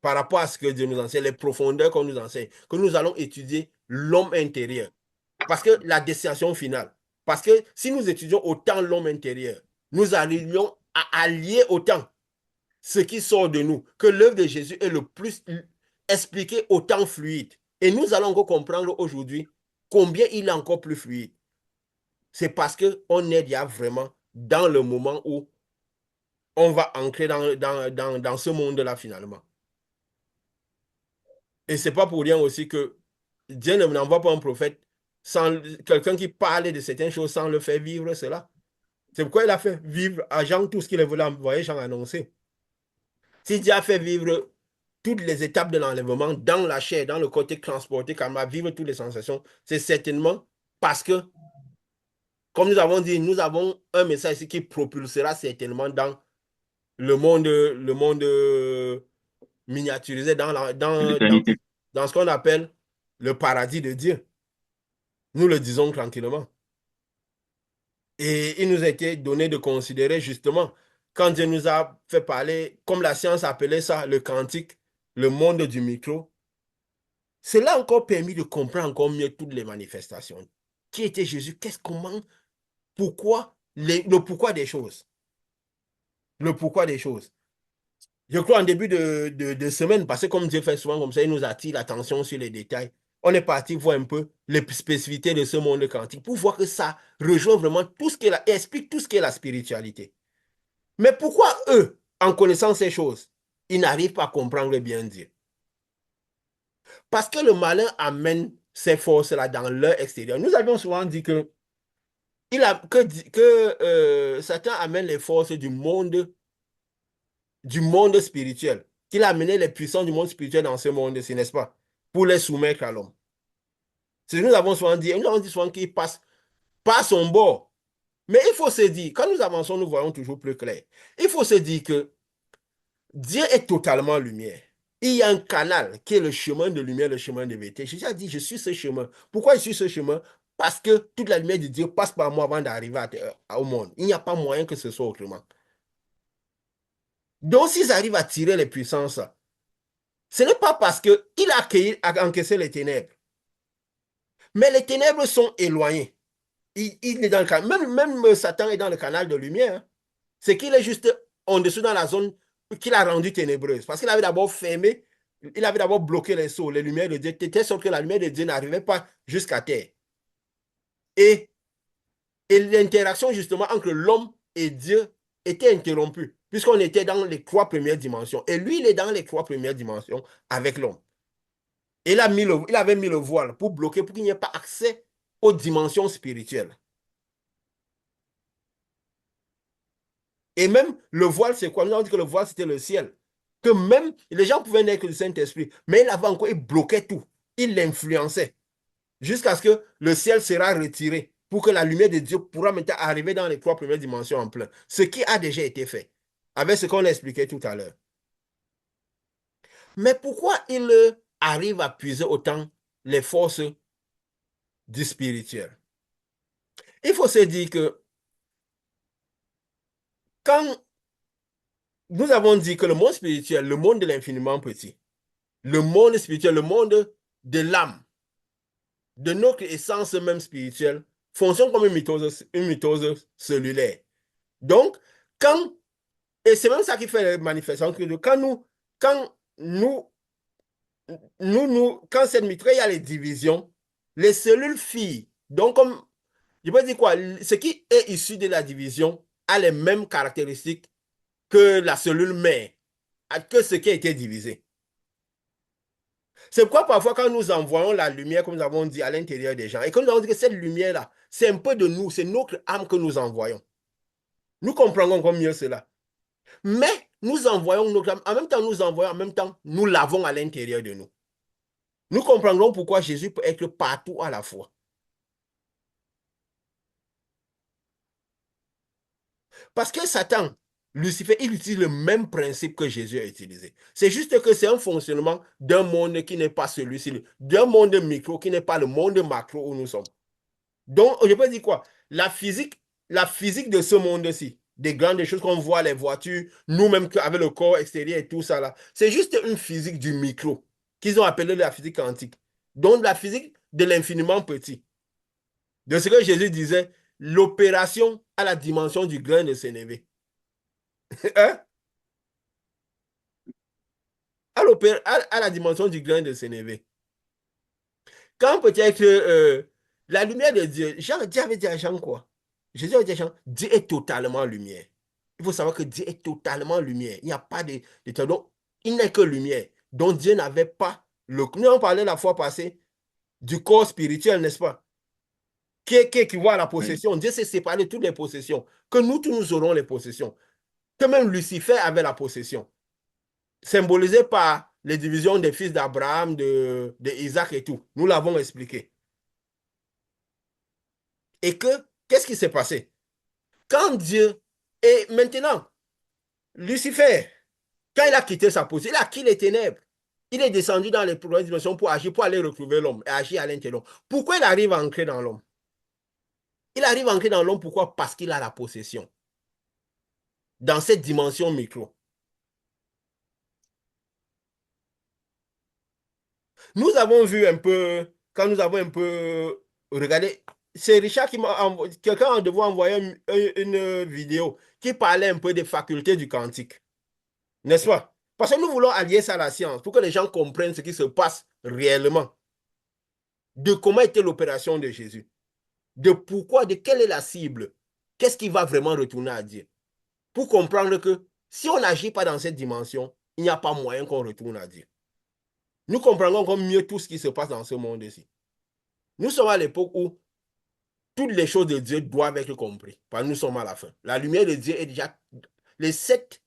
Par rapport à ce que Dieu nous enseigne, les profondeurs qu'on nous enseigne, que nous allons étudier l'homme intérieur. Parce que la destination finale. Parce que si nous étudions autant l'homme intérieur, nous arrivions à allier autant ce qui sort de nous, que l'œuvre de Jésus est le plus expliqué autant fluide. Et nous allons encore comprendre aujourd'hui combien il est encore plus fluide. C'est parce qu'on est déjà vraiment dans le moment où on va entrer dans ce monde-là finalement. Et c'est pas pour rien aussi que Dieu ne n'envoie pas un prophète sans quelqu'un qui parle de certaines choses sans le faire vivre cela. C'est pourquoi il a fait vivre à Jean tout ce qu'il voulait envoyer, Jean annoncer. Si Dieu a fait vivre toutes les étapes de l'enlèvement dans la chair, dans le côté transporté, quand on va vivre toutes les sensations, c'est certainement parce que, comme nous avons dit, nous avons un message ici qui propulsera certainement dans le monde miniaturisé, L'éternité. dans ce qu'on appelle le paradis de Dieu. Nous le disons tranquillement. Et il nous a été donné de considérer justement, quand Dieu nous a fait parler, comme la science appelait ça, le quantique, le monde du micro, cela a encore permis de comprendre encore mieux toutes les manifestations. Qui était Jésus? Comment, pourquoi, le pourquoi des choses. Le pourquoi des choses. Je crois en début de semaine, parce que comme Dieu fait souvent comme ça, il nous attire l'attention sur les détails. On est parti voir un peu les spécificités de ce monde quantique pour voir que ça rejoint vraiment tout ce qu'est explique tout ce qu'est la spiritualité. Mais pourquoi eux, en connaissant ces choses, ils n'arrivent pas à comprendre bien Dieu? Parce que le malin amène ces forces-là dans leur extérieur. Nous avions souvent dit que Satan amène les forces du monde spirituel, qu'il a amené les puissants du monde spirituel dans ce monde-ci, n'est-ce pas? pour les soumettre à l'homme. C'est ce que nous avons souvent dit. Nous avons dit souvent qu'il passe par son bord. Mais il faut se dire, quand nous avançons, nous voyons toujours plus clair. Il faut se dire que Dieu est totalement lumière. Il y a un canal qui est le chemin de lumière, le chemin de vérité. Jésus a dit, je suis ce chemin. Pourquoi je suis ce chemin? Parce que toute la lumière de Dieu passe par moi avant d'arriver au monde. Il n'y a pas moyen que ce soit autrement. Donc, s'ils arrivent à tirer les puissances, ce n'est pas parce qu'il a encaissé les ténèbres. Mais les ténèbres sont éloignées. Il est dans le canal. Même Satan est dans le canal de lumière. Hein. C'est qu'il est juste en dessous dans la zone qu'il a rendue ténébreuse. Parce qu'il avait d'abord fermé, il avait d'abord bloqué les seaux, les lumières de Dieu, de telle sorte que la lumière de Dieu n'arrivait pas jusqu'à terre. Et, et l'interaction justement entre l'homme et Dieu était interrompue, puisqu'on était dans les 3 premières dimensions. Et lui, il est dans les 3 premières dimensions avec l'homme. Il avait mis le voile pour bloquer, pour qu'il n'y ait pas accès aux dimensions spirituelles. Et même le voile, c'est quoi? Nous avons dit que le voile, c'était le ciel. Que même les gens pouvaient naître du Saint-Esprit, mais il bloquait tout. Il l'influençait. Jusqu'à ce que le ciel sera retiré pour que la lumière de Dieu pourra maintenant arriver dans les 3 premières dimensions en plein. Ce qui a déjà été fait, avec ce qu'on a expliqué tout à l'heure. Mais pourquoi il arrive à puiser autant les forces du spirituel? Il faut se dire que quand nous avons dit que le monde spirituel, le monde de l'infiniment petit, le monde spirituel, le monde de l'âme, de notre essence même spirituelle, fonctionne comme une mitose cellulaire. Donc, et c'est même ça qui fait la manifestation, que quand quand cette mitose, il y a les divisions, les cellules filles, donc comme, je peux dire quoi, ce qui est issu de la division a les mêmes caractéristiques que la cellule mère, que ce qui a été divisé. C'est pourquoi parfois quand nous envoyons la lumière, comme nous avons dit, à l'intérieur des gens, et que nous avons dit que cette lumière-là, c'est un peu de nous, c'est notre âme que nous envoyons. Nous comprenons encore mieux cela. Mais nous envoyons notre âme, en même temps nous envoyons, en même temps nous l'avons à l'intérieur de nous. Nous comprendrons pourquoi Jésus peut être partout à la fois. Parce que Satan, Lucifer, il utilise le même principe que Jésus a utilisé. C'est juste que c'est un fonctionnement d'un monde qui n'est pas celui-ci, d'un monde micro qui n'est pas le monde macro où nous sommes. Donc, je peux dire quoi? La physique de ce monde-ci, des grandes choses qu'on voit, les voitures, nous-mêmes avec le corps extérieur et tout ça là, c'est juste une physique du micro qu'ils ont appelé la physique quantique. Donc, la physique de l'infiniment petit. De ce que Jésus disait, l'opération à la dimension du grain de sénévé. Hein? À la dimension du grain de sénévé. Quand peut-être la lumière de Dieu, Dieu avait dit à Jean quoi? Jésus avait dit à Jean, Dieu est totalement lumière. Il faut savoir que Dieu est totalement lumière. Il n'y a pas de donc, il n'est que lumière. Donc Dieu n'avait pas le. Nous avons parlé la fois passée du corps spirituel, n'est-ce pas? Qui voit la possession. Dieu s'est séparé de toutes les possessions. Que nous tous nous aurons les possessions. Que même Lucifer avait la possession. Symbolisé par les divisions des fils d'Abraham, de Isaac et tout. Nous l'avons expliqué. Et qu'est-ce qui s'est passé? Quand Dieu, et maintenant, Lucifer, quand il a quitté sa position, il a quitté les ténèbres. Il est descendu dans les premières dimensions pour agir, pour aller retrouver l'homme et agir à l'intérieur. Pourquoi il arrive à entrer dans l'homme? Il arrive à entrer dans l'homme, pourquoi? Parce qu'il a la possession. Dans cette dimension micro. Nous avons vu un peu, quand nous avons un peu regardé, c'est Richard qui m'a envoyé, quelqu'un devait envoyer une vidéo qui parlait un peu des facultés du quantique. N'est-ce pas? Parce que nous voulons allier ça à la science pour que les gens comprennent ce qui se passe réellement. De comment était l'opération de Jésus. De pourquoi, de quelle est la cible. Qu'est-ce qui va vraiment retourner à Dieu. Pour comprendre que si on n'agit pas dans cette dimension, il n'y a pas moyen qu'on retourne à Dieu. Nous comprenons encore mieux tout ce qui se passe dans ce monde-ci. Nous sommes à l'époque où toutes les choses de Dieu doivent être comprises. Parce que nous sommes à la fin. La lumière de Dieu est déjà... Les 7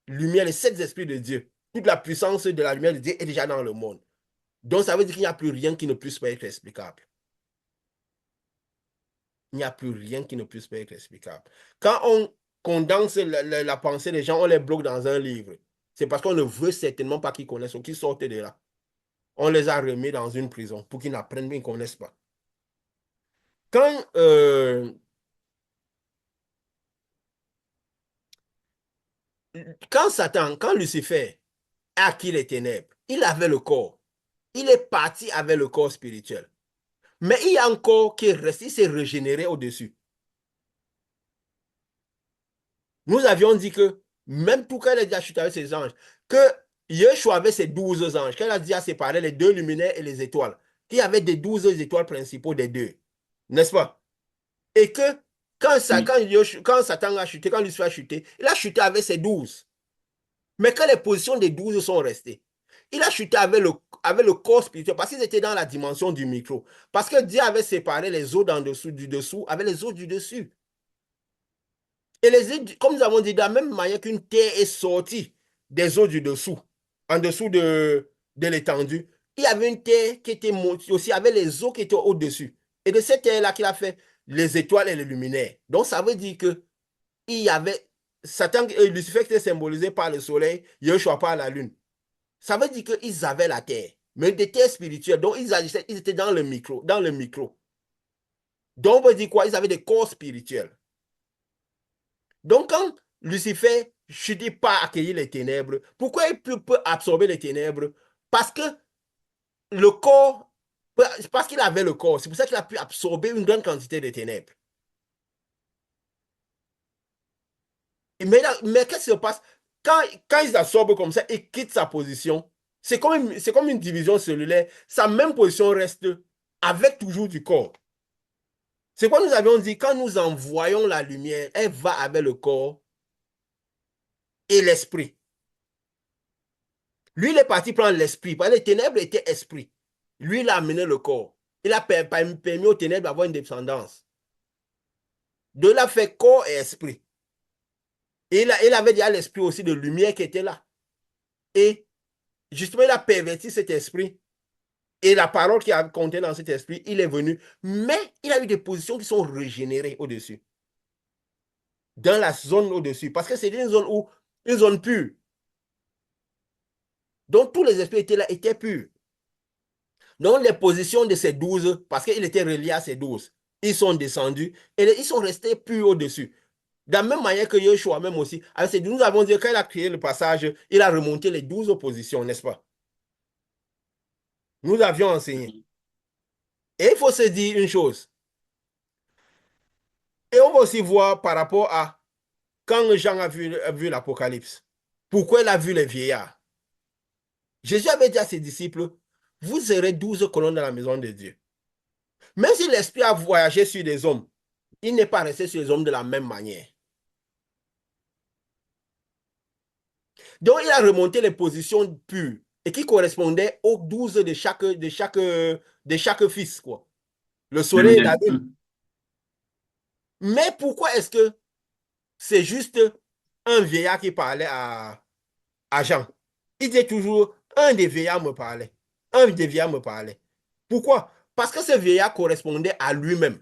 lumières, les 7 esprits de Dieu, toute la puissance de la lumière de Dieu est déjà dans le monde. Donc, ça veut dire qu'il n'y a plus rien qui ne puisse pas être explicable. Il n'y a plus rien qui ne puisse pas être explicable. Quand on condense la pensée des gens, on les bloque dans un livre. C'est parce qu'on ne veut certainement pas qu'ils connaissent ou qu'ils sortent de là. On les a remis dans une prison pour qu'ils n'apprennent pas, qu'ils ne connaissent pas. Quand, quand Satan, quand Lucifer a acquis les ténèbres, il avait le corps. Il est parti avec le corps spirituel. Mais il y a un corps qui est resté, il s'est régénéré au-dessus. Nous avions dit que, même pour qu'elle ait dit à chuter avec ses anges, que Yeshua avait ses 12 anges, qu'elle a dit à séparer les deux luminaires et les étoiles, qu'il y avait des 12 étoiles principaux des deux. N'est-ce pas? Et que quand Satan a chuté, quand Lucifer a chuté, il a chuté avec ses 12. Mais que les positions des 12 sont restées. Il a chuté avec le corps spirituel parce qu'ils étaient dans la dimension du micro. Parce que Dieu avait séparé les eaux d'en dessous, du dessous avec les eaux du dessus. Et comme nous avons dit, de la même manière qu'une terre est sortie des eaux du dessous, en dessous de l'étendue, il y avait une terre qui était montée aussi avec les eaux qui étaient au-dessus. Et de cette terre-là qu'il a fait les étoiles et les luminaires. Donc ça veut dire que il y avait Satan et Lucifer qui était symbolisé par le soleil, Yeshua par la lune. Ça veut dire qu'ils avaient la terre, mais des terres spirituelles. Donc ils agissaient, ils étaient dans le micro, dans le micro. Donc on veut dire quoi? Ils avaient des corps spirituels. Donc, quand Lucifer, je ne dis pas accueillir les ténèbres, pourquoi il peut absorber les ténèbres? Parce que le corps, parce qu'il avait le corps, c'est pour ça qu'il a pu absorber une grande quantité de ténèbres. Mais qu'est-ce qui se passe? Quand ils absorbent comme ça et quittent sa position, c'est comme une division cellulaire. Sa même position reste avec toujours du corps. C'est quoi nous avions dit, quand nous envoyons la lumière, elle va avec le corps et l'esprit. Lui, il est parti prendre l'esprit. Parce que les ténèbres étaient esprit. Lui, il a amené le corps. Il a permis aux ténèbres d'avoir une descendance. De là, fait corps et esprit. Et il avait déjà l'esprit aussi de lumière qui était là. Et justement, il a perverti cet esprit. Et la parole qui a compté dans cet esprit, il est venu. Mais il a eu des positions qui sont régénérées au-dessus. Dans la zone au-dessus. Parce que c'est une zone pure. Donc, tous les esprits étaient là, étaient purs. Donc, les positions de ces 12, parce qu'il était relié à ces 12, ils sont descendus et ils sont restés purs au-dessus. De la même manière que Yeshua même aussi. Alors, nous avons dit qu'il a créé le passage, il a remonté les 12 positions, n'est-ce pas? Nous avions enseigné. Et il faut se dire une chose. Et on va aussi voir par rapport à quand Jean a vu l'Apocalypse. Pourquoi il a vu les vieillards? Jésus avait dit à ses disciples, vous serez 12 colonnes dans la maison de Dieu. Même si l'Esprit a voyagé sur des hommes, il n'est pas resté sur les hommes de la même manière. Donc, il a remonté les positions pures et qui correspondaient aux 12 de chaque fils, quoi. Le soleil et la lune. Mais pourquoi est-ce que c'est juste un vieillard qui parlait à Jean? Il dit toujours, un des vieillards me parlait. Un des vieillards me parlait. Pourquoi? Parce que ce vieillard correspondait à lui-même,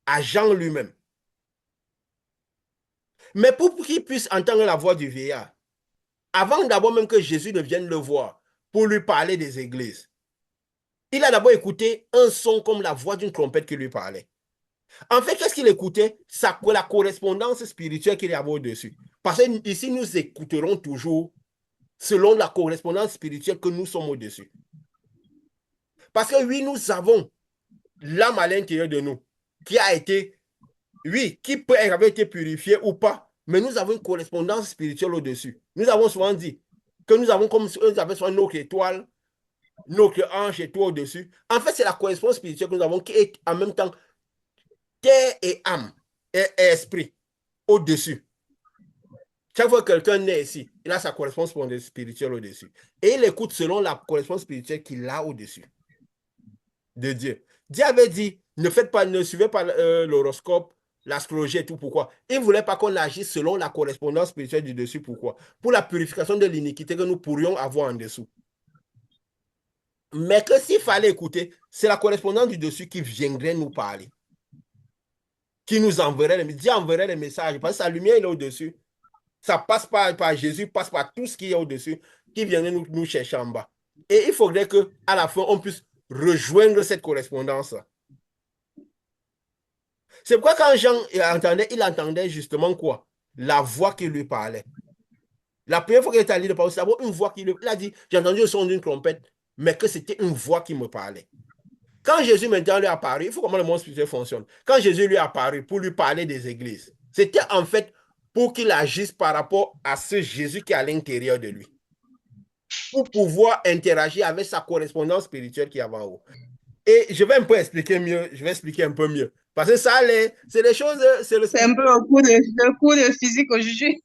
à Jean lui-même. Mais pour qu'il puisse entendre la voix du vieillard, avant d'abord même que Jésus ne vienne le voir pour lui parler des églises, il a d'abord écouté un son comme la voix d'une trompette qui lui parlait. En fait, qu'est-ce qu'il écoutait? La correspondance spirituelle qu'il y avait au-dessus. Parce que ici, nous écouterons toujours selon la correspondance spirituelle que nous sommes au-dessus. Parce que oui, nous avons l'âme à l'intérieur de nous qui a été, oui, qui peut avoir été purifiée ou pas, mais nous avons une correspondance spirituelle au-dessus. Nous avons souvent dit que nous avons comme eux avaient soit notre étoile, notre ange et tout au-dessus. En fait, c'est la correspondance spirituelle que nous avons qui est en même temps terre et âme et esprit au-dessus. Chaque fois que quelqu'un naît ici, il a sa correspondance spirituelle au-dessus. Et il écoute selon la correspondance spirituelle qu'il a au-dessus de Dieu. Dieu avait dit, ne suivez pas l'horoscope, l'astrologie et tout. Pourquoi? Il ne voulait pas qu'on agisse selon la correspondance spirituelle du dessus. Pourquoi? Pour la purification de l'iniquité que nous pourrions avoir en dessous. Mais que s'il fallait écouter, c'est la correspondance du dessus qui viendrait nous parler, qui nous enverrait, enverrait les messages, parce que sa lumière est au-dessus. Ça passe par Jésus, passe par tout ce qui est au-dessus, qui viendrait nous chercher en bas. Et il faudrait qu'à la fin, on puisse rejoindre cette correspondance-là. C'est pourquoi quand Jean il entendait justement quoi? La voix qui lui parlait. La première fois qu'il est allé de parler, c'est d'abord une voix qui lui... Il a dit, j'ai entendu le son d'une trompette, mais que c'était une voix qui me parlait. Quand Jésus maintenant lui a apparu, il faut comment le monde spirituel fonctionne. Quand Jésus lui a apparu pour lui parler des églises, c'était en fait pour qu'il agisse par rapport à ce Jésus qui est à l'intérieur de lui. Pour pouvoir interagir avec sa correspondance spirituelle qui est en haut. Et je vais un peu expliquer mieux, je vais expliquer un peu mieux. Parce que ça, c'est des choses, C'est un peu le cours de physique aujourd'hui.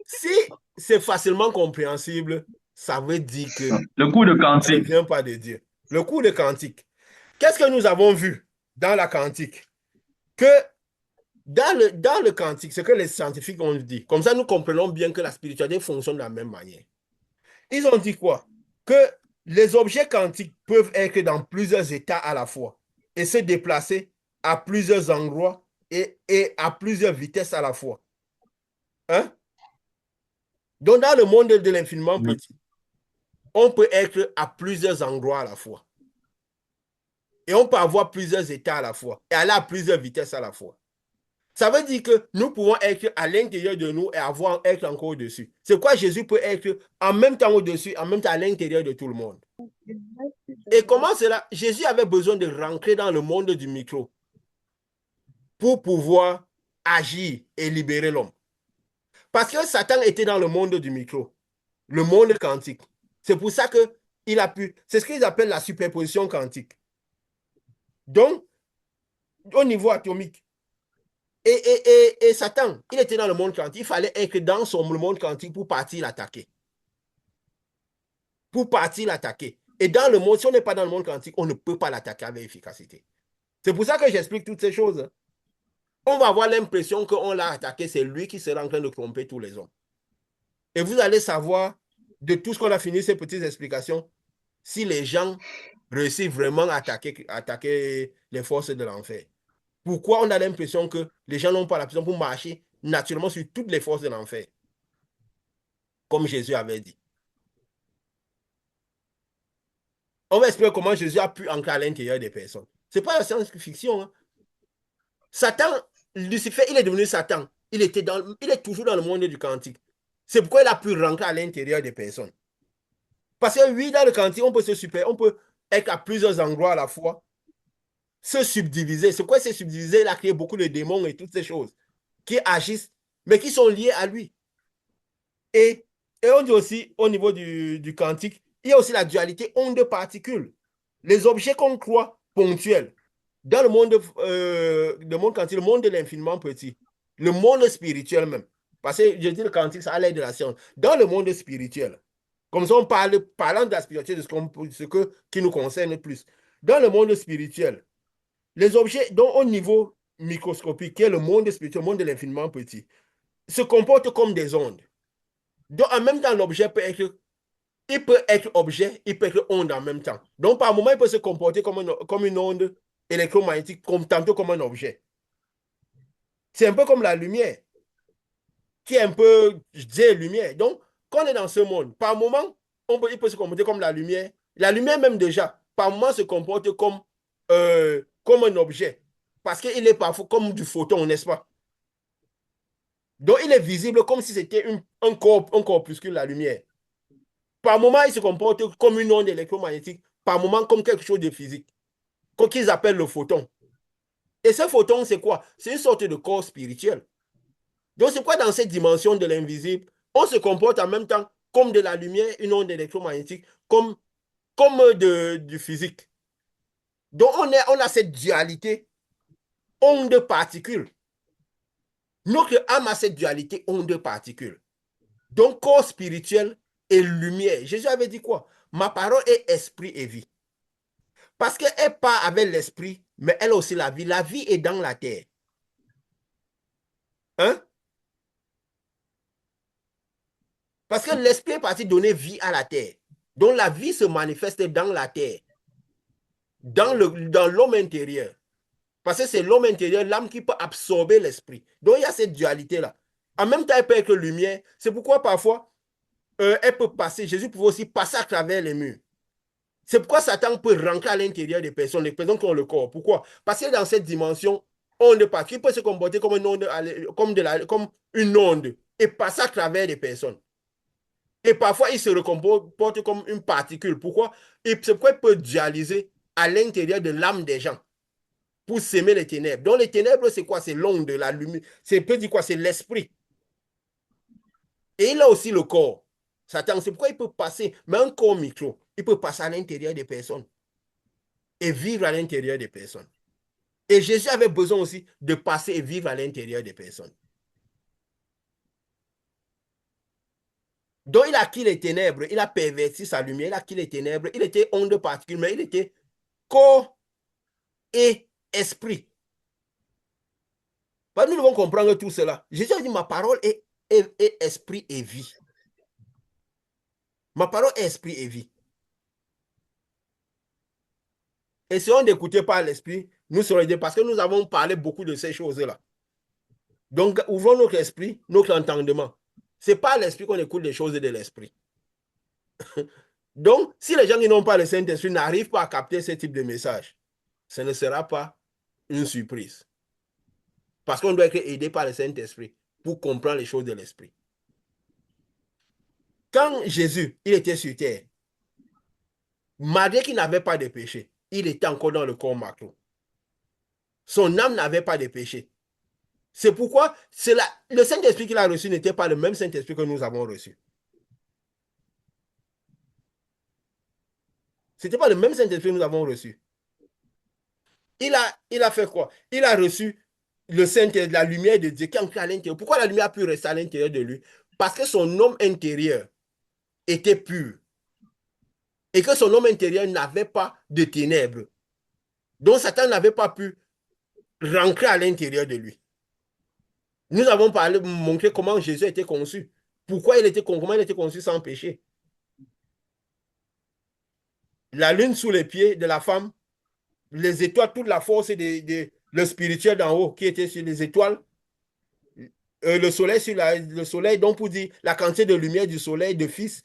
Si c'est facilement compréhensible, ça veut dire que Le cours de ça ne quantique. vient pas de Dieu. Le cours de quantique. Qu'est-ce que nous avons vu dans la quantique? Que dans le quantique, ce que les scientifiques ont dit, comme ça nous comprenons bien que la spiritualité fonctionne de la même manière. Ils ont dit quoi? Que les objets quantiques peuvent être dans plusieurs états à la fois et se déplacer à plusieurs endroits et à plusieurs vitesses à la fois. Hein? Donc, dans le monde de l'infiniment petit, on peut être à plusieurs endroits à la fois. Et on peut avoir plusieurs états à la fois et aller à plusieurs vitesses à la fois. Ça veut dire que nous pouvons être à l'intérieur de nous et être encore au-dessus. C'est quoi Jésus peut être en même temps au-dessus, en même temps à l'intérieur de tout le monde. Et comment cela? Jésus avait besoin de rentrer dans le monde du micro pour pouvoir agir et libérer l'homme. Parce que Satan était dans le monde du micro, le monde quantique. C'est pour ça qu'il a pu... C'est ce qu'ils appellent la superposition quantique. Donc, au niveau atomique, et Satan, il était dans le monde quantique. Il fallait être dans le monde quantique pour partir l'attaquer. Pour partir l'attaquer. Et dans le monde, si on n'est pas dans le monde quantique, on ne peut pas l'attaquer avec efficacité. C'est pour ça que j'explique toutes ces choses. On va avoir l'impression qu'on l'a attaqué, c'est lui qui sera en train de tromper tous les hommes. Et vous allez savoir, de tout ce qu'on a fini, ces petites explications, si les gens réussissent vraiment à attaquer les forces de l'enfer. Pourquoi on a l'impression que les gens n'ont pas la puissance pour marcher naturellement sur toutes les forces de l'enfer, comme Jésus avait dit. On va expliquer comment Jésus a pu entrer à l'intérieur des personnes. Ce n'est pas la science-fiction. Hein. Satan, Lucifer, il est devenu Satan. Il est toujours dans le monde du quantique. C'est pourquoi il a pu rentrer à l'intérieur des personnes. Parce que oui, dans le quantique, on peut être à plusieurs endroits à la fois, se subdiviser. C'est quoi se subdiviser? Il a créé beaucoup de démons et toutes ces choses qui agissent, mais qui sont liés à lui. Et on dit aussi, au niveau du quantique, il y a aussi la dualité onde-particule. Les objets qu'on croit ponctuels, dans le monde quantique, le monde de l'infiniment petit, le monde spirituel même, parce que je dis le quantique, ça a l'air de la science, dans le monde spirituel, comme ça on parlant de la spiritualité, de qui nous concerne plus, dans le monde spirituel, les objets dont au niveau microscopique, qui est le monde spirituel, le monde de l'infiniment petit, se comportent comme des ondes. Donc, en même temps, l'objet il peut être objet, il peut être onde en même temps. Donc, par moment, il peut se comporter comme une onde électromagnétique, tantôt comme un objet. C'est un peu comme la lumière, qui est un peu, je disais, lumière. Donc, quand on est dans ce monde, par moment, il peut se comporter comme la lumière. La lumière même déjà, par moment, se comporte comme un objet. Parce qu'il est parfois comme du photon, n'est-ce pas? Donc, il est visible comme si c'était un corpuscule, la lumière. Par moment, il se comporte comme une onde électromagnétique, par moment comme quelque chose de physique, qu'ils appellent le photon. Et ce photon, c'est quoi? C'est une sorte de corps spirituel. Donc, c'est quoi dans cette dimension de l'invisible? On se comporte en même temps comme de la lumière, une onde électromagnétique, comme du physique. Donc, on a cette dualité onde-particule. Notre âme a cette dualité onde-particule. Donc, corps spirituel et lumière. Jésus avait dit quoi? Ma parole est esprit et vie. Parce qu'elle part avec l'esprit, mais elle a aussi la vie. La vie est dans la terre. Hein? Parce que l'esprit est parti donner vie à la terre. Donc la vie se manifeste dans la terre. dans l'homme intérieur. Parce que c'est l'homme intérieur, l'âme qui peut absorber l'esprit. Donc, il y a cette dualité-là. En même temps, elle peut être lumière. C'est pourquoi parfois, elle peut passer. Jésus pouvait aussi passer à travers les murs. C'est pourquoi Satan peut rentrer à l'intérieur des personnes qui ont le corps. Pourquoi? Parce que dans cette dimension, onde part, il peut se comporter comme une onde, comme une onde et passer à travers des personnes. Et parfois, il se comporte comme une particule. Pourquoi? C'est pourquoi il peut dualiser à l'intérieur de l'âme des gens pour s'aimer les ténèbres. Donc, les ténèbres, c'est quoi? C'est l'onde, la lumière. C'est peut dire quoi? C'est l'esprit. Et il a aussi le corps. Satan, c'est pourquoi il peut passer, mais un corps micro, il peut passer à l'intérieur des personnes et vivre à l'intérieur des personnes. Et Jésus avait besoin aussi de passer et vivre à l'intérieur des personnes. Donc, il a acquis les ténèbres, il a perverti sa lumière, il a acquis les ténèbres, il était onde particulière, mais il était corps et esprit. Nous devons comprendre tout cela. Jésus a dit, ma parole est esprit et vie. Ma parole est esprit et vie. Et si on n'écoutait pas l'esprit, nous serions aidés parce que nous avons parlé beaucoup de ces choses-là. Donc, ouvrons notre esprit, notre entendement. Ce n'est pas à l'esprit qu'on écoute les choses de l'esprit. Donc, si les gens qui n'ont pas le Saint-Esprit n'arrivent pas à capter ce type de message, ce ne sera pas une surprise. Parce qu'on doit être aidé par le Saint-Esprit pour comprendre les choses de l'esprit. Quand Jésus, il était sur terre, malgré qu'il n'avait pas de péché, il était encore dans le corps macro. Son âme n'avait pas de péché. C'est pourquoi le Saint-Esprit qu'il a reçu n'était pas le même Saint-Esprit que nous avons reçu. Ce n'était pas le même Saint-Esprit que nous avons reçu. Il a fait quoi? Il a reçu la lumière de Dieu qui est entrée à l'intérieur. Pourquoi la lumière a pu rester à l'intérieur de lui? Parce que son homme intérieur était pur. Et que son homme intérieur n'avait pas de ténèbres. Donc Satan n'avait pas pu rentrer à l'intérieur de lui. Nous avons montré comment Jésus a été conçu. Comment il était conçu sans péché. La lune sous les pieds de la femme, les étoiles, toute la force le spirituel d'en haut qui était sur les étoiles, le soleil sur le soleil, donc pour dire la quantité de lumière du soleil, de fils,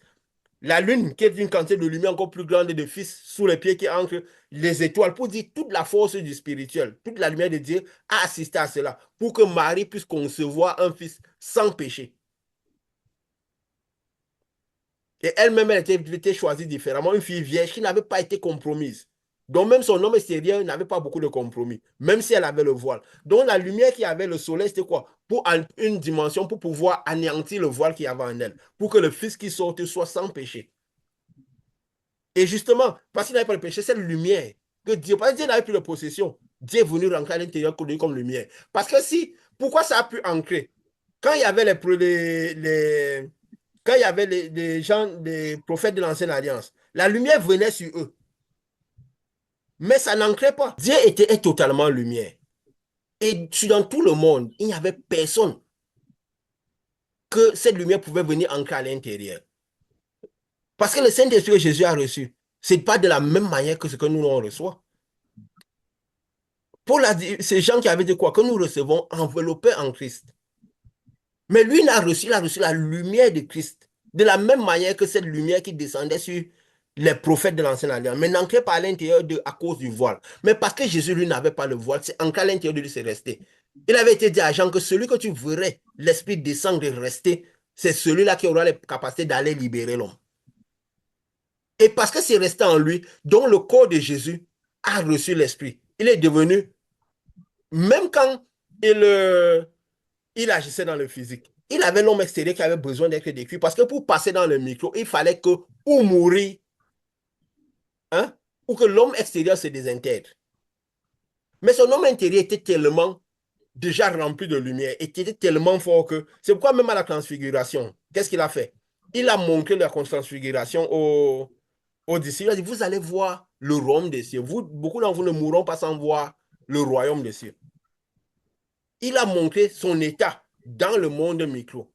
la lune qui est une quantité de lumière encore plus grande de fils sous les pieds qui entre les étoiles, pour dire toute la force du spirituel, toute la lumière de Dieu a assisté à cela, pour que Marie puisse concevoir un fils sans péché. Et elle-même, elle était choisie différemment, une fille vierge qui n'avait pas été compromise. Donc même son homme extérieur n'avait pas beaucoup de compromis, même si elle avait le voile. Donc la lumière qui avait le soleil, c'était quoi? Pour une dimension, pour pouvoir anéantir le voile qu'il y avait en elle, pour que le fils qui sorte soit sans péché. Et justement, parce qu'il n'avait pas de péché, cette lumière que Dieu, parce que Dieu n'avait plus de possession, Dieu est venu rentrer à l'intérieur de lui comme lumière. Parce que pourquoi ça a pu ancrer? Quand il y avait quand il y avait les gens, les prophètes de l'ancienne alliance, la lumière venait sur eux. Mais ça n'ancrait pas. Dieu est totalement lumière. Et dans tout le monde, il n'y avait personne que cette lumière pouvait venir ancrer à l'intérieur. Parce que le Saint-Esprit que Jésus a reçu, ce n'est pas de la même manière que ce que nous on reçoit. Ces gens qui avaient dit quoi? Que nous recevons enveloppés en Christ. Mais lui, il a reçu la lumière de Christ. De la même manière que cette lumière qui descendait sur les prophètes de l'Ancienne Alliance, mais n'ancrait pas à l'intérieur à cause du voile. Mais parce que Jésus, lui, n'avait pas le voile, c'est ancré à l'intérieur de lui, c'est resté. Il avait été dit à Jean que celui que tu verrais, l'esprit descendre et rester, c'est celui-là qui aura les capacités d'aller libérer l'homme. Et parce que c'est resté en lui, donc le corps de Jésus a reçu l'esprit. Il est devenu, même quand il agissait dans le physique, il avait l'homme extérieur qui avait besoin d'être décuit. Parce que pour passer dans le micro, il fallait que, ou mourir, hein, ou que l'homme extérieur se désintègre. Mais son homme intérieur était tellement déjà rempli de lumière, et était tellement fort que, c'est pourquoi même à la transfiguration, qu'est-ce qu'il a fait? Il a montré la transfiguration aux disciples. Il a dit, vous allez voir le royaume des cieux. Beaucoup d'entre vous ne mourront pas sans voir le royaume des cieux. Il a montré son état dans le monde micro.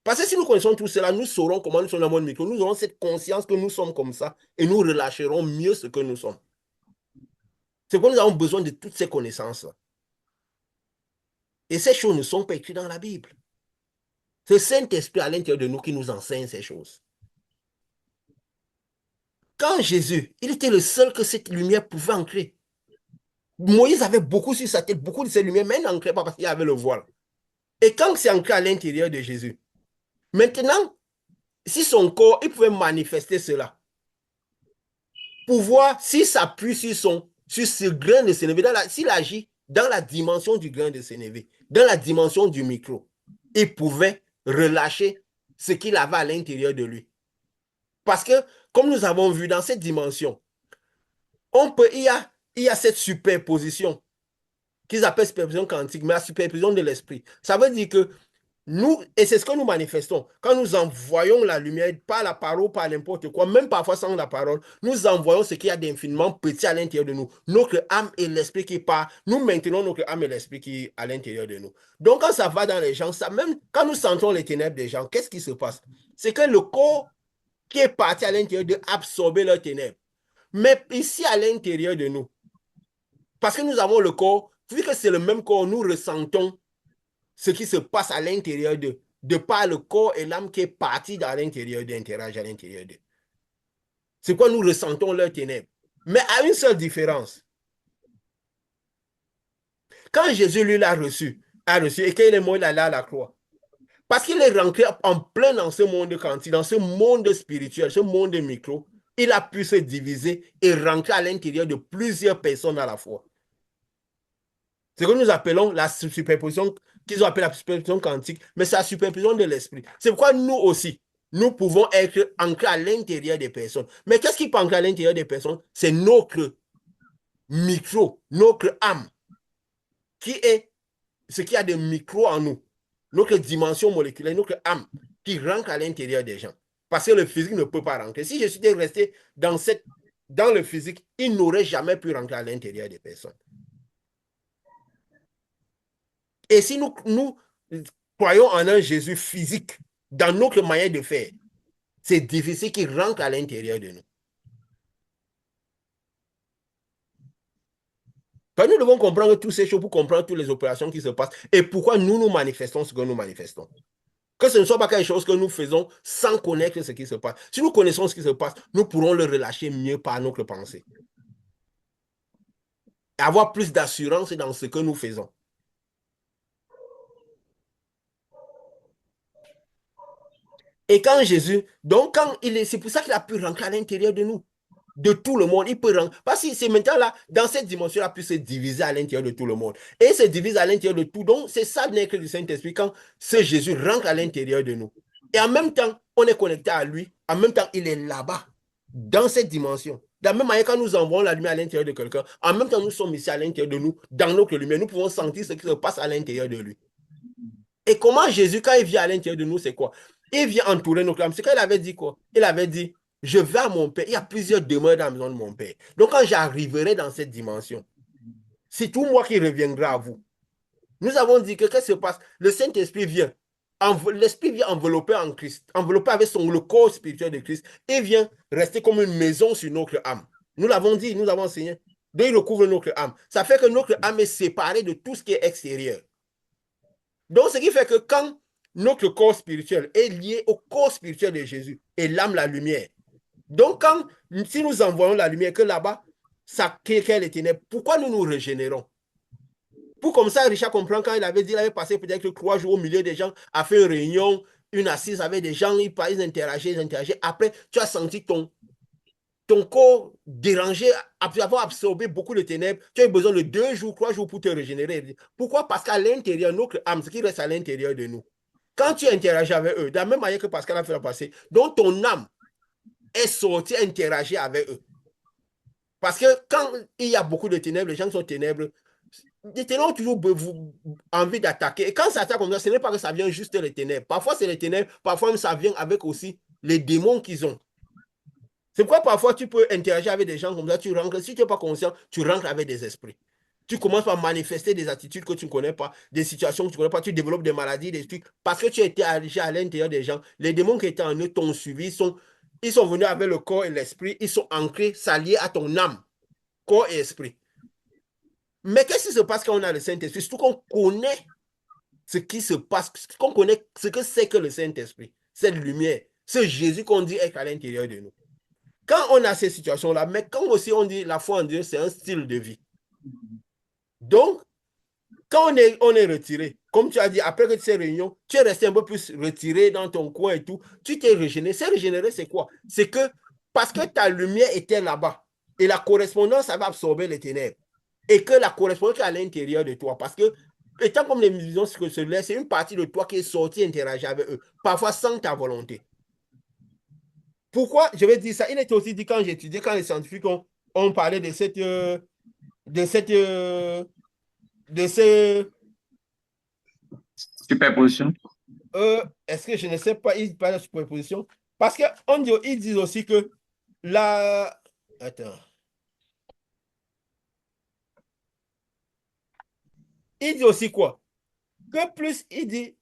Parce que si nous connaissons tout cela, nous saurons comment nous sommes dans le monde micro. Nous aurons cette conscience que nous sommes comme ça et nous relâcherons mieux ce que nous sommes. C'est pourquoi nous avons besoin de toutes ces connaissances. Et ces choses ne sont pas écrites dans la Bible. C'est le Saint-Esprit à l'intérieur de nous qui nous enseigne ces choses. Quand Jésus, il était le seul que cette lumière pouvait ancrer. Moïse avait beaucoup sur sa tête, beaucoup de ces lumières, mais il n'ancrait pas parce qu'il avait le voile. Et quand c'est ancré à l'intérieur de Jésus, maintenant, si son corps, il pouvait manifester cela, pour voir s'il s'appuie sur ce grain de sénévé, s'il agit dans la dimension du grain de sénévé, dans la dimension du micro, il pouvait relâcher ce qu'il avait à l'intérieur de lui. Parce que, comme nous avons vu dans cette dimension, il y a cette superposition qu'ils appellent superposition quantique, mais la superposition de l'esprit. Ça veut dire que nous, et c'est ce que nous manifestons, quand nous envoyons la lumière, par la parole, par n'importe quoi, même parfois sans la parole, nous envoyons ce qu'il y a d'infiniment petit à l'intérieur de nous, notre âme et l'esprit qui part, nous maintenons notre âme et l'esprit qui est à l'intérieur de nous. Donc quand ça va dans les gens, ça, même quand nous sentons les ténèbres des gens, qu'est-ce qui se passe? C'est que le corps qui est parti à l'intérieur de absorber leurs ténèbres. Mais ici à l'intérieur de nous, parce que nous avons le corps, vu que c'est le même corps, nous ressentons ce qui se passe à l'intérieur d'eux, de par le corps et l'âme qui est parti à l'intérieur d'eux, interagit à l'intérieur d'eux. C'est quoi nous ressentons leurs ténèbres. Mais à une seule différence. Quand Jésus lui l'a reçu, et qu'il est mort, il allait à la croix. Parce qu'il est rentré en plein dans ce monde quantique, dans ce monde spirituel, ce monde micro, il a pu se diviser et rentrer à l'intérieur de plusieurs personnes à la fois. C'est ce que nous appelons la superposition, qu'ils ont appelé la superposition quantique, mais c'est la superposition de l'esprit. C'est pourquoi nous aussi, nous pouvons être ancrés à l'intérieur des personnes. Mais qu'est-ce qui peut ancrer à l'intérieur des personnes? C'est notre micro, notre âme, qui est ce qu'il y a de micro en nous, notre dimension moléculaire, notre âme, qui rentre à l'intérieur des gens. Parce que le physique ne peut pas rentrer. Si je suis resté dans le physique, il n'aurait jamais pu rentrer à l'intérieur des personnes. Et si nous croyons en un Jésus physique, dans notre manière de faire, c'est difficile qu'il rentre à l'intérieur de nous. Enfin, nous devons comprendre toutes ces choses pour comprendre toutes les opérations qui se passent et pourquoi nous manifestons ce que nous manifestons. Que ce ne soit pas quelque chose que nous faisons sans connaître ce qui se passe. Si nous connaissons ce qui se passe, nous pourrons le relâcher mieux par notre pensée. Et avoir plus d'assurance dans ce que nous faisons. Et quand Jésus, donc c'est pour ça qu'il a pu rentrer à l'intérieur de nous, de tout le monde. Il peut rentrer, parce que c'est maintenant là, dans cette dimension, il a pu se diviser à l'intérieur de tout le monde. Et il se divise à l'intérieur de tout. Donc, c'est ça l'écrit du Saint-Esprit quand ce Jésus rentre à l'intérieur de nous. Et en même temps, on est connecté à lui. En même temps, il est là-bas, dans cette dimension. De la même manière, quand nous envoyons la lumière à l'intérieur de quelqu'un, en même temps, nous sommes ici à l'intérieur de nous, dans notre lumière. Nous pouvons sentir ce qui se passe à l'intérieur de lui. Et comment Jésus, quand il vient à l'intérieur de nous, c'est quoi? Il vient entourer nos âmes. C'est quand il avait dit quoi? Il avait dit, je vais à mon Père. Il y a plusieurs demeures dans la maison de mon Père. Donc quand j'arriverai dans cette dimension, c'est tout moi qui reviendrai à vous. Nous avons dit que qu'est-ce qui se passe? Le Saint-Esprit vient. L'Esprit vient envelopper en Christ, envelopper avec le corps spirituel de Christ et vient rester comme une maison sur notre âme. Nous l'avons dit, nous avons enseigné. Donc il recouvre notre âme. Ça fait que notre âme est séparée de tout ce qui est extérieur. Donc, ce qui fait que quand notre corps spirituel est lié au corps spirituel de Jésus et l'âme, la lumière. Donc, si nous envoyons la lumière, que là-bas, ça crée les ténèbres, pourquoi nous nous régénérons? Pour comme ça, Richard comprend quand il avait dit, il avait passé peut-être 3 jours au milieu des gens, a fait une réunion, une assise avec des gens, ils interagissaient. Après, tu as senti ton corps dérangé, après avoir absorbé beaucoup de ténèbres, tu as eu besoin de 2 jours, 3 jours pour te régénérer. Pourquoi? Parce qu'à l'intérieur, notre âme, ce qui reste à l'intérieur de nous, quand tu interagis avec eux, de la même manière que Pascal a fait la passée, donc ton âme est sortie interagir avec eux. Parce que quand il y a beaucoup de ténèbres, les gens qui sont ténèbres, les ténèbres ont toujours envie d'attaquer. Et quand ça attaque comme ça, ce n'est pas que ça vient juste des ténèbres. Parfois, c'est les ténèbres, parfois même ça vient avec aussi les démons qu'ils ont. C'est pourquoi parfois tu peux interagir avec des gens comme ça, tu rentres, si tu n'es pas conscient, tu rentres avec des esprits. Tu commences par manifester des attitudes que tu ne connais pas, des situations que tu ne connais pas, tu développes des maladies, des trucs, parce que tu as été allégé à l'intérieur des gens. Les démons qui étaient en eux t'ont suivi, ils sont venus avec le corps et l'esprit, ils sont ancrés, s'alliés à ton âme, corps et esprit. Mais qu'est-ce qui se passe quand on a le Saint-Esprit? Surtout qu'on connaît ce qui se passe, qu'on connaît ce que c'est que le Saint-Esprit, cette lumière, ce Jésus qu'on dit est à l'intérieur de nous. Quand on a ces situations-là, mais quand aussi on dit la foi en Dieu, c'est un style de vie. Donc, quand on est retiré, comme tu as dit, après que ces réunions, tu es resté un peu plus retiré dans ton coin et tout, tu t'es régénéré. C'est régénéré, c'est quoi? C'est que parce que ta lumière était là-bas et la correspondance, ça va absorber les ténèbres. Et que la correspondance est à l'intérieur de toi. Parce que, étant comme les visions solaires, c'est une partie de toi qui est sortie interagir avec eux, parfois sans ta volonté. Pourquoi je vais dire ça? Il était aussi dit quand j'étudiais, quand les scientifiques ont parlé de cette, de ce, Superposition. est-ce que je ne sais pas, ils parlent de superposition? Parce qu'ils disent aussi que la... Attends. Il dit aussi quoi? Que plus il dit,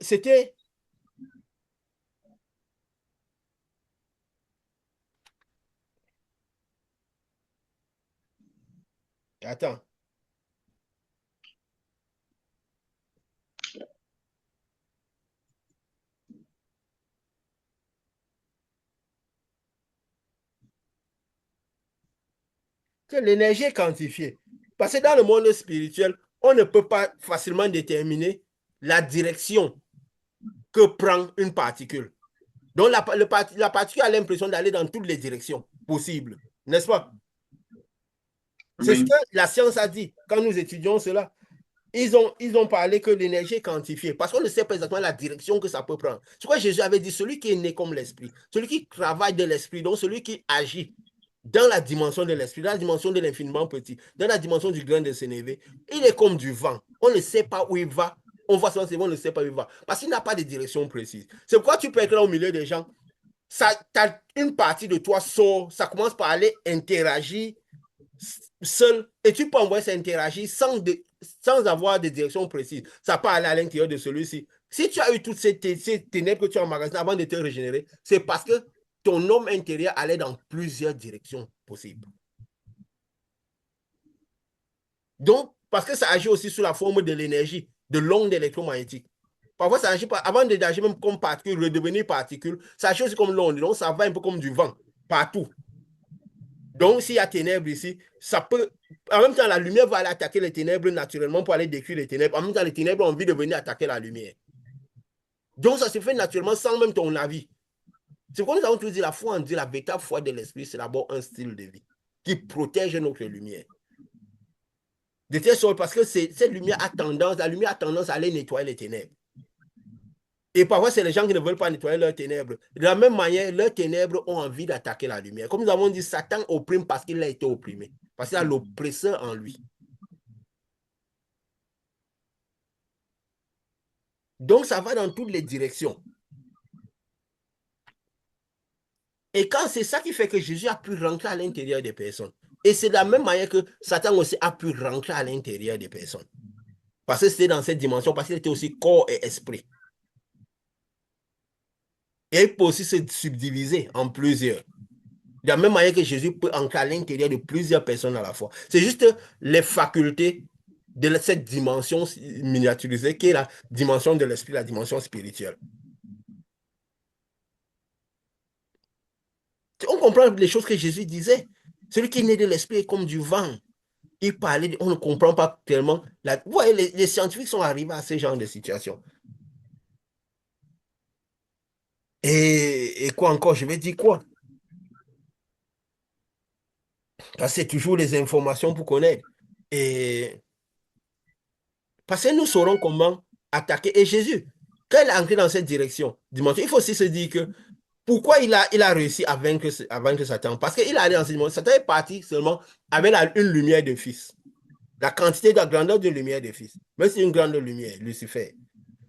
c'était... Attends. Que l'énergie est quantifiée. Parce que dans le monde spirituel, on ne peut pas facilement déterminer la direction que prend une particule. Donc, la particule a l'impression d'aller dans toutes les directions possibles, n'est-ce pas? C'est ce Oui. que la science a dit quand nous étudions cela. Ils ont parlé que l'énergie est quantifiée parce qu'on ne sait pas exactement la direction que ça peut prendre. C'est pourquoi Jésus avait dit, celui qui est né comme l'esprit, celui qui travaille de l'esprit, donc celui qui agit dans la dimension de l'esprit, dans la dimension de l'infiniment petit, dans la dimension du grain de sénévé, il est comme du vent. On ne sait pas où il va. On voit souvent, on ne sait pas où il va. Parce qu'il n'a pas de direction précise. C'est pourquoi tu peux être là au milieu des gens. Une partie de toi sort, ça commence par aller interagir seul, et tu peux envoyer ça interagir sans avoir de direction précise. Ça peut aller à l'intérieur de celui-ci. Si tu as eu toutes ces ténèbres que tu as emmagasinées avant de te régénérer, c'est parce que ton homme intérieur allait dans plusieurs directions possibles. Donc, parce que ça agit aussi sous la forme de l'énergie, de l'onde électromagnétique. Parfois, ça agit pas, avant d'agir même comme particule, redevenir particule, ça agit aussi comme l'onde. Donc, ça va un peu comme du vent, partout. Donc, s'il y a ténèbres ici, ça peut... En même temps, la lumière va aller attaquer les ténèbres naturellement pour aller détruire les ténèbres. En même temps, les ténèbres ont envie de venir attaquer la lumière. Donc, ça se fait naturellement sans même ton avis. C'est pourquoi nous avons toujours dit la foi en Dieu, la véritable foi de l'esprit, c'est d'abord un style de vie qui protège notre lumière. De telle sorte, parce que cette lumière a tendance, la lumière a tendance à aller nettoyer les ténèbres. Et parfois, c'est les gens qui ne veulent pas nettoyer leurs ténèbres. De la même manière, leurs ténèbres ont envie d'attaquer la lumière. Comme nous avons dit, Satan opprime parce qu'il a été opprimé. Parce qu'il a l'oppresseur en lui. Donc, ça va dans toutes les directions. Et quand c'est ça qui fait que Jésus a pu rentrer à l'intérieur des personnes. Et c'est de la même manière que Satan aussi a pu rentrer à l'intérieur des personnes. Parce que c'était dans cette dimension, parce qu'il était aussi corps et esprit. Et il peut aussi se subdiviser en plusieurs. De la même manière que Jésus peut entrer à l'intérieur de plusieurs personnes à la fois. C'est juste les facultés de cette dimension miniaturisée qui est la dimension de l'esprit, la dimension spirituelle. On comprend les choses que Jésus disait. Celui qui est né de l'esprit est comme du vent. Il parlait, on ne comprend pas tellement. Vous voyez, les scientifiques sont arrivés à ce genre de situation. Et quoi encore? Je vais dire quoi? C'est toujours les informations pour connaître. Et parce que nous saurons comment attaquer. Et Jésus, quand il est entré dans cette direction, dimension, il faut aussi se dire que pourquoi il a réussi à vaincre Satan? Parce qu'il est allé dans cette dimension. Satan est parti seulement avec une lumière de fils. La quantité de la grandeur de lumière de fils. Mais c'est une grande lumière, Lucifer.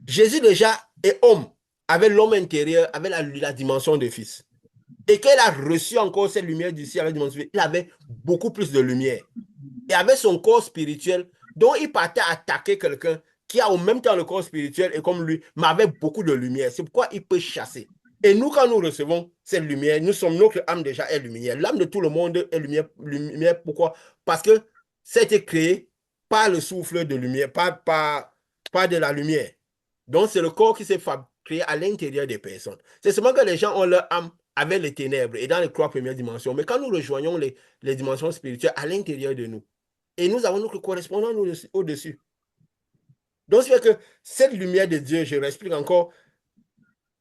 Jésus déjà est homme, avec l'homme intérieur, avec la dimension de fils. Et quand il a reçu encore cette lumière du ciel, il avait beaucoup plus de lumière. Et avec son corps spirituel, dont il partait attaquer quelqu'un qui a en même temps le corps spirituel et comme lui, mais avec beaucoup de lumière. C'est pourquoi il peut chasser. Et nous, quand nous recevons cette lumière, notre âme déjà est lumière. L'âme de tout le monde est lumière. Pourquoi? Parce que ça a été créé par le souffle de lumière, pas de la lumière. Donc, c'est le corps qui s'est créé à l'intérieur des personnes. C'est seulement que les gens ont leur âme avec les ténèbres et dans les trois premières dimensions. Mais quand nous rejoignons les dimensions spirituelles à l'intérieur de nous, et nous avons notre correspondant au-dessus. Donc, c'est que cette lumière de Dieu, je l'explique encore,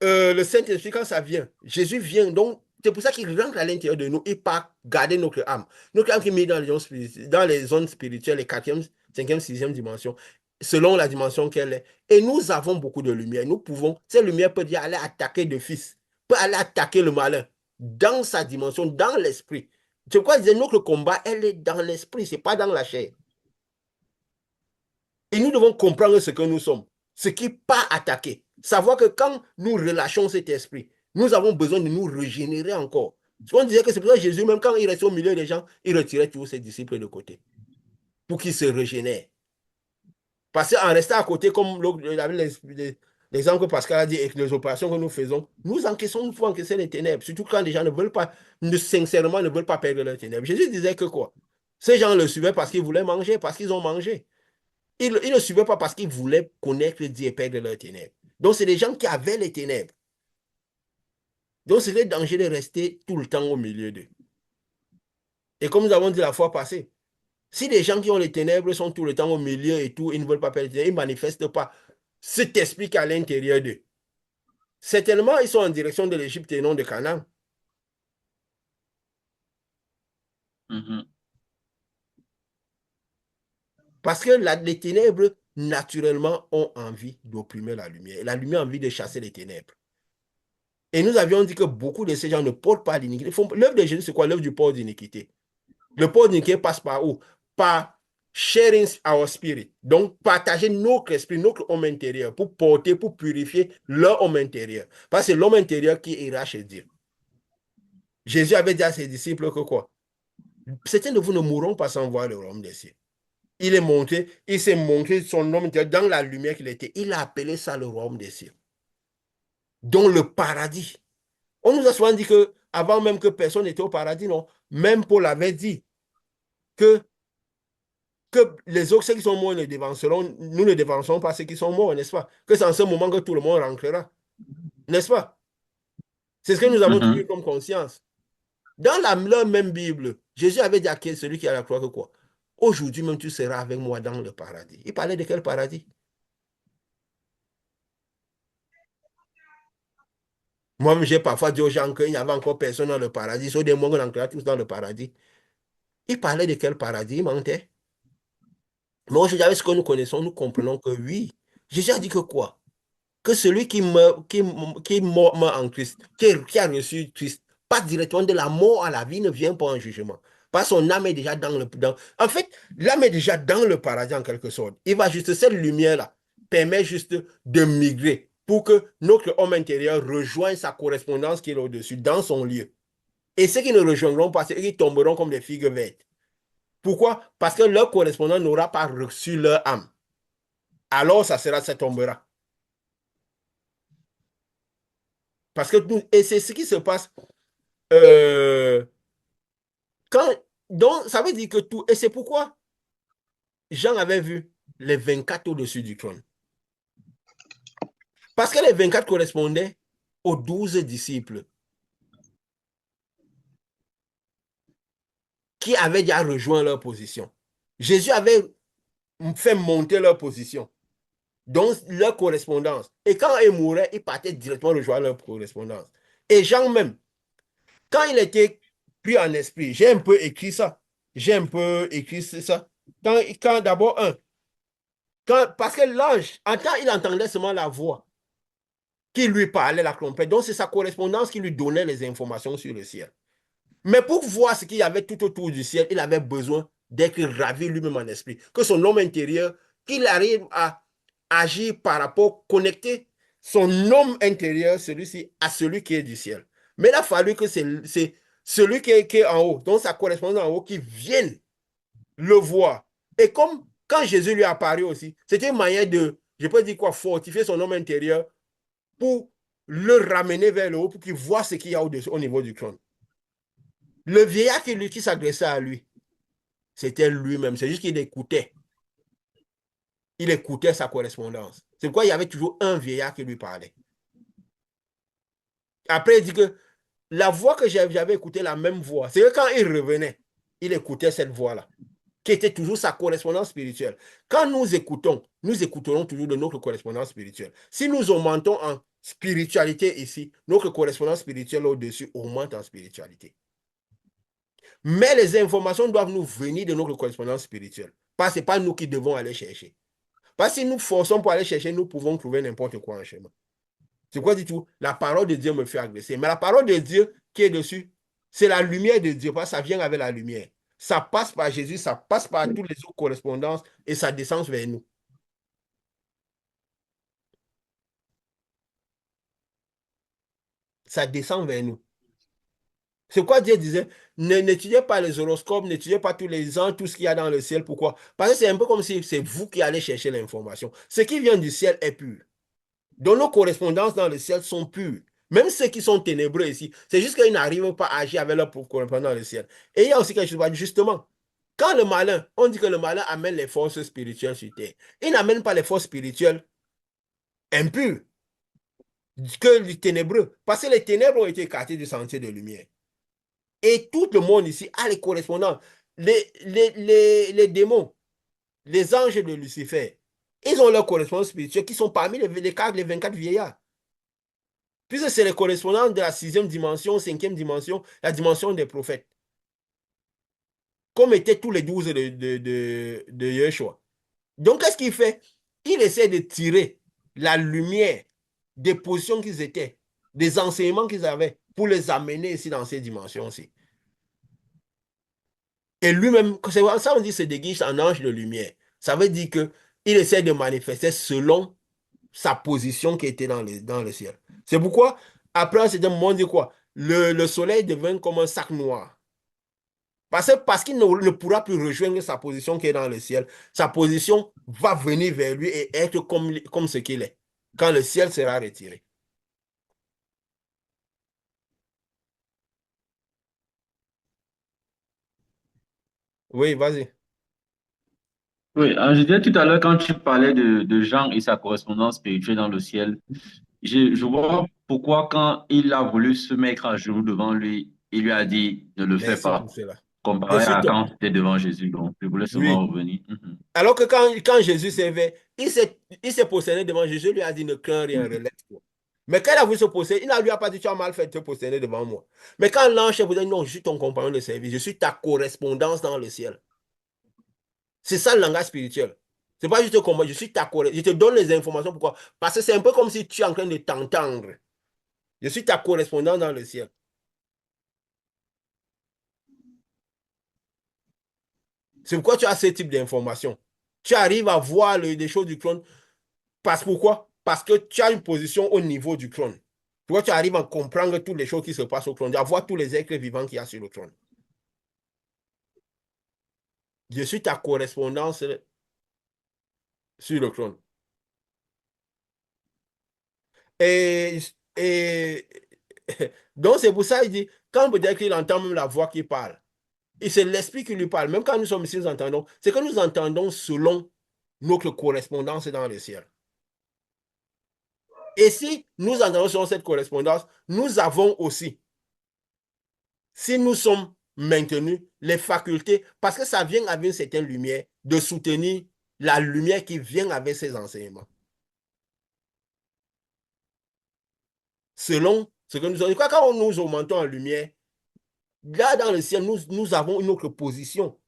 le Saint-Esprit, quand ça vient, Jésus vient, donc c'est pour ça qu'il rentre à l'intérieur de nous et pas garder notre âme. Notre âme qui est mise dans les zones spirituelles, les quatrième, cinquième, sixième dimension, selon la dimension qu'elle est. Et nous avons beaucoup de lumière. Nous pouvons, cette lumière peut dire aller attaquer le Fils, peut aller attaquer le malin dans sa dimension, dans l'esprit. C'est pourquoi je disais, notre combat, elle est dans l'esprit, ce n'est pas dans la chair. Et nous devons comprendre ce que nous sommes, ce qui n'est pas attaqué. Savoir que quand nous relâchons cet esprit, nous avons besoin de nous régénérer encore. On disait que c'est pour ça que Jésus, même quand il restait au milieu des gens, il retirait tous ses disciples de côté pour qu'ils se régénèrent. Parce qu'en restant à côté, comme l'exemple que Pascal a dit, et les opérations que nous faisons, nous encaissons, il faut encaisser les ténèbres, surtout quand les gens ne veulent pas, sincèrement, ne veulent pas perdre leurs ténèbres. Jésus disait que quoi? Ces gens le suivaient parce qu'ils voulaient manger, parce qu'ils ont mangé. Ils ne suivaient pas parce qu'ils voulaient connaître Dieu et perdre leurs ténèbres. Donc, c'est des gens qui avaient les ténèbres. Donc, c'est le danger de rester tout le temps au milieu d'eux. Et comme nous avons dit la fois passée, si les gens qui ont les ténèbres sont tout le temps au milieu et tout, ils ne veulent pas perdre les ténèbres, ils ne manifestent pas cet esprit qui est à l'intérieur d'eux. Certainement, ils sont en direction de l'Égypte et non de Canaan. Parce que les ténèbres, naturellement, ont envie d'opprimer la lumière. La lumière a envie de chasser les ténèbres. Et nous avions dit que beaucoup de ces gens ne portent pas l'iniquité. L'œuvre de Jésus, c'est quoi? L'œuvre du port d'iniquité. Le port d'iniquité passe par où? Par sharing our spirit. Donc, partager notre esprit, notre homme intérieur pour porter, pour purifier leur homme intérieur. Parce que c'est l'homme intérieur qui ira chez Dieu. Jésus avait dit à ses disciples que quoi? Certains de vous ne mourront pas sans voir le royaume des cieux. Il s'est montré son homme intérieur dans la lumière qu'il était. Il a appelé ça le royaume des cieux. Donc, le paradis. On nous a souvent dit que, avant même que personne n'était au paradis, non. Même Paul avait dit que les autres, ceux qui sont morts, ne dévanceront, nous ne dévancerons pas ceux qui sont morts, n'est-ce pas? Que c'est en ce moment que tout le monde rentrera. N'est-ce pas? C'est ce que nous avons toujours comme conscience. Dans la même Bible, Jésus avait dit à celui qui est à la croix que quoi? Aujourd'hui même, tu seras avec moi dans le paradis. Il parlait de quel paradis? Moi, j'ai parfois dit aux gens qu'il n'y avait encore personne dans le paradis. Sauf des mots qu'on entrera tous dans le paradis. Il parlait de quel paradis? Il mentait. Mais aujourd'hui, avec ce que nous connaissons, nous comprenons que oui. Jésus a dit que quoi? Que celui qui meurt, meurt en Christ, qui a reçu Christ, pas directement de la mort à la vie, ne vient pas en jugement. Parce que son âme est déjà en fait, l'âme est déjà dans le paradis en quelque sorte. Il va juste, cette lumière-là permet juste de migrer pour que notre homme intérieur rejoigne sa correspondance qui est au-dessus, dans son lieu. Et ceux qui ne rejoindront pas, ils tomberont comme des figues vertes. Pourquoi? Parce que leur correspondant n'aura pas reçu leur âme. Alors, ça tombera. Parce que et c'est ce qui se passe donc, ça veut dire que tout, et c'est pourquoi Jean avait vu les 24 au-dessus du trône. Parce que les 24 correspondaient aux 12 disciples qui avaient déjà rejoint leur position. Jésus avait fait monter leur position, donc leur correspondance. Et quand ils mouraient, ils partaient directement rejoindre leur correspondance. Et Jean même, quand il était pris en esprit, j'ai un peu écrit ça. Quand d'abord, parce que l'ange, il entendait seulement la voix qui lui parlait, la trompette. Donc, c'est sa correspondance qui lui donnait les informations sur le ciel. Mais pour voir ce qu'il y avait tout autour du ciel, il avait besoin d'être ravi lui-même en esprit. Que son homme intérieur, qu'il arrive à agir par rapport, connecter son homme intérieur, celui-ci, à celui qui est du ciel. Mais il a fallu que c'est celui qui est en haut, donc sa correspondance en haut, qui vienne le voir. Et comme quand Jésus lui a apparu aussi, c'était une manière de, je peux dire quoi, fortifier son homme intérieur pour le ramener vers le haut, pour qu'il voit ce qu'il y a au niveau du trône. Le vieillard qui s'adressait à lui, c'était lui-même. C'est juste qu'il écoutait. Il écoutait sa correspondance. C'est pourquoi il y avait toujours un vieillard qui lui parlait. Après, il dit que la voix que j'avais écoutée, la même voix, c'est que quand il revenait, il écoutait cette voix-là, qui était toujours sa correspondance spirituelle. Quand nous écouterons toujours de notre correspondance spirituelle. Si nous augmentons en spiritualité ici, notre correspondance spirituelle au-dessus augmente en spiritualité. Mais les informations doivent nous venir de notre correspondance spirituelle. Parce que ce n'est pas nous qui devons aller chercher. Parce que si nous forçons pour aller chercher, nous pouvons trouver n'importe quoi en chemin. C'est quoi du tout? La parole de Dieu me fait agresser. Mais la parole de Dieu qui est dessus, c'est la lumière de Dieu, parce que ça vient avec la lumière. Ça passe par Jésus, ça passe par toutes les autres correspondances et ça descend vers nous. Ça descend vers nous. C'est quoi Dieu disait? N'étudiez pas les horoscopes, n'étudiez pas tous les ans, tout ce qu'il y a dans le ciel. Pourquoi? Parce que c'est un peu comme si c'est vous qui allez chercher l'information. Ce qui vient du ciel est pur. Donc nos correspondances dans le ciel sont pures. Même ceux qui sont ténébreux ici, c'est juste qu'ils n'arrivent pas à agir avec leur correspondance dans le ciel. Et il y a aussi quelque chose, justement, quand le malin, on dit que le malin amène les forces spirituelles sur terre. Il n'amène pas les forces spirituelles impures que les ténébreux. Parce que les ténèbres ont été écartées du sentier de lumière. Et tout le monde ici a les correspondants. Les démons, les anges de Lucifer, ils ont leurs correspondants spirituels qui sont parmi les 24 vieillards. Puisque c'est les correspondants de la 6e dimension, 5e dimension, la dimension des prophètes. Comme étaient tous les 12 de Yeshua. Donc, qu'est-ce qu'il fait? Il essaie de tirer la lumière des positions qu'ils étaient, des enseignements qu'ils avaient, pour les amener ici dans ces dimensions-ci. Et lui-même, ça on dit se déguise en ange de lumière. Ça veut dire qu'il essaie de manifester selon sa position qui était dans le ciel. C'est pourquoi, après un certain moment, on dit quoi? Le soleil devient comme un sac noir. Parce qu'il ne pourra plus rejoindre sa position qui est dans le ciel. Sa position va venir vers lui et être comme ce qu'il est, quand le ciel sera retiré. Oui, vas-y. Oui, je disais tout à l'heure, quand tu parlais de Jean et sa correspondance spirituelle dans le ciel, je vois pourquoi quand il a voulu se mettre à genoux devant lui, il lui a dit ne le fais Merci pour pas, cela. Je comparé suis à to- quand c'était devant Jésus. Donc, je voulais seulement Oui. revenir. Mhm. Alors que quand Jésus s'est fait, il s'est prosterné devant Jésus, lui a dit ne crains rien, relève-toi. Mais quand il a voulu se prosterner, il ne lui a pas dit tu as mal fait de te prosterner devant moi. Mais quand l'ange vous dit non, je suis ton compagnon de service, je suis ta correspondance dans le ciel. C'est ça le langage spirituel. C'est pas juste comment je suis ta correspondance. Je te donne les informations. Pourquoi? Parce que c'est un peu comme si tu es en train de t'entendre. Je suis ta correspondance dans le ciel. C'est pourquoi tu as ce type d'informations. Tu arrives à voir les choses du trône. Pourquoi? Parce que tu as une position au niveau du trône. Tu vois, tu arrives à comprendre toutes les choses qui se passent au trône, à voir tous les êtres vivants qu'il y a sur le trône. Je suis ta correspondance sur le trône. Et, et donc, c'est pour ça qu'il dit, quand peut-être qu'il entend même la voix qui parle, et c'est l'esprit qui lui parle. Même quand nous sommes ici, nous entendons, c'est que nous entendons selon notre correspondance dans le ciel. Et si nous entendons selon cette correspondance, nous avons aussi, si nous sommes maintenus, les facultés, parce que ça vient avec une certaine lumière, de soutenir la lumière qui vient avec ces enseignements. Selon ce que nous avons. Quand nous augmentons en lumière, là dans le ciel, nous avons une autre position.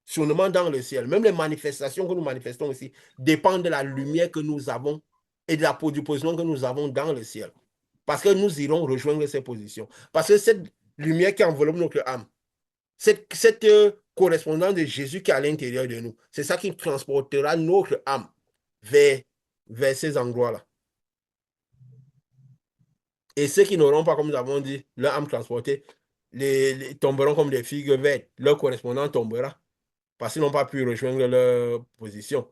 Sûrement dans le ciel. Même les manifestations que nous manifestons ici dépendent de la lumière que nous avons et de la position que nous avons dans le ciel. Parce que nous irons rejoindre ces positions. Parce que cette lumière qui enveloppe notre âme, cette correspondance de Jésus qui est à l'intérieur de nous, c'est ça qui transportera notre âme vers, vers ces endroits-là. Et ceux qui n'auront pas, comme nous avons dit, leur âme transportée, tomberont comme des figues vertes. Leur correspondant tombera parce qu'ils n'ont pas pu rejoindre leur position.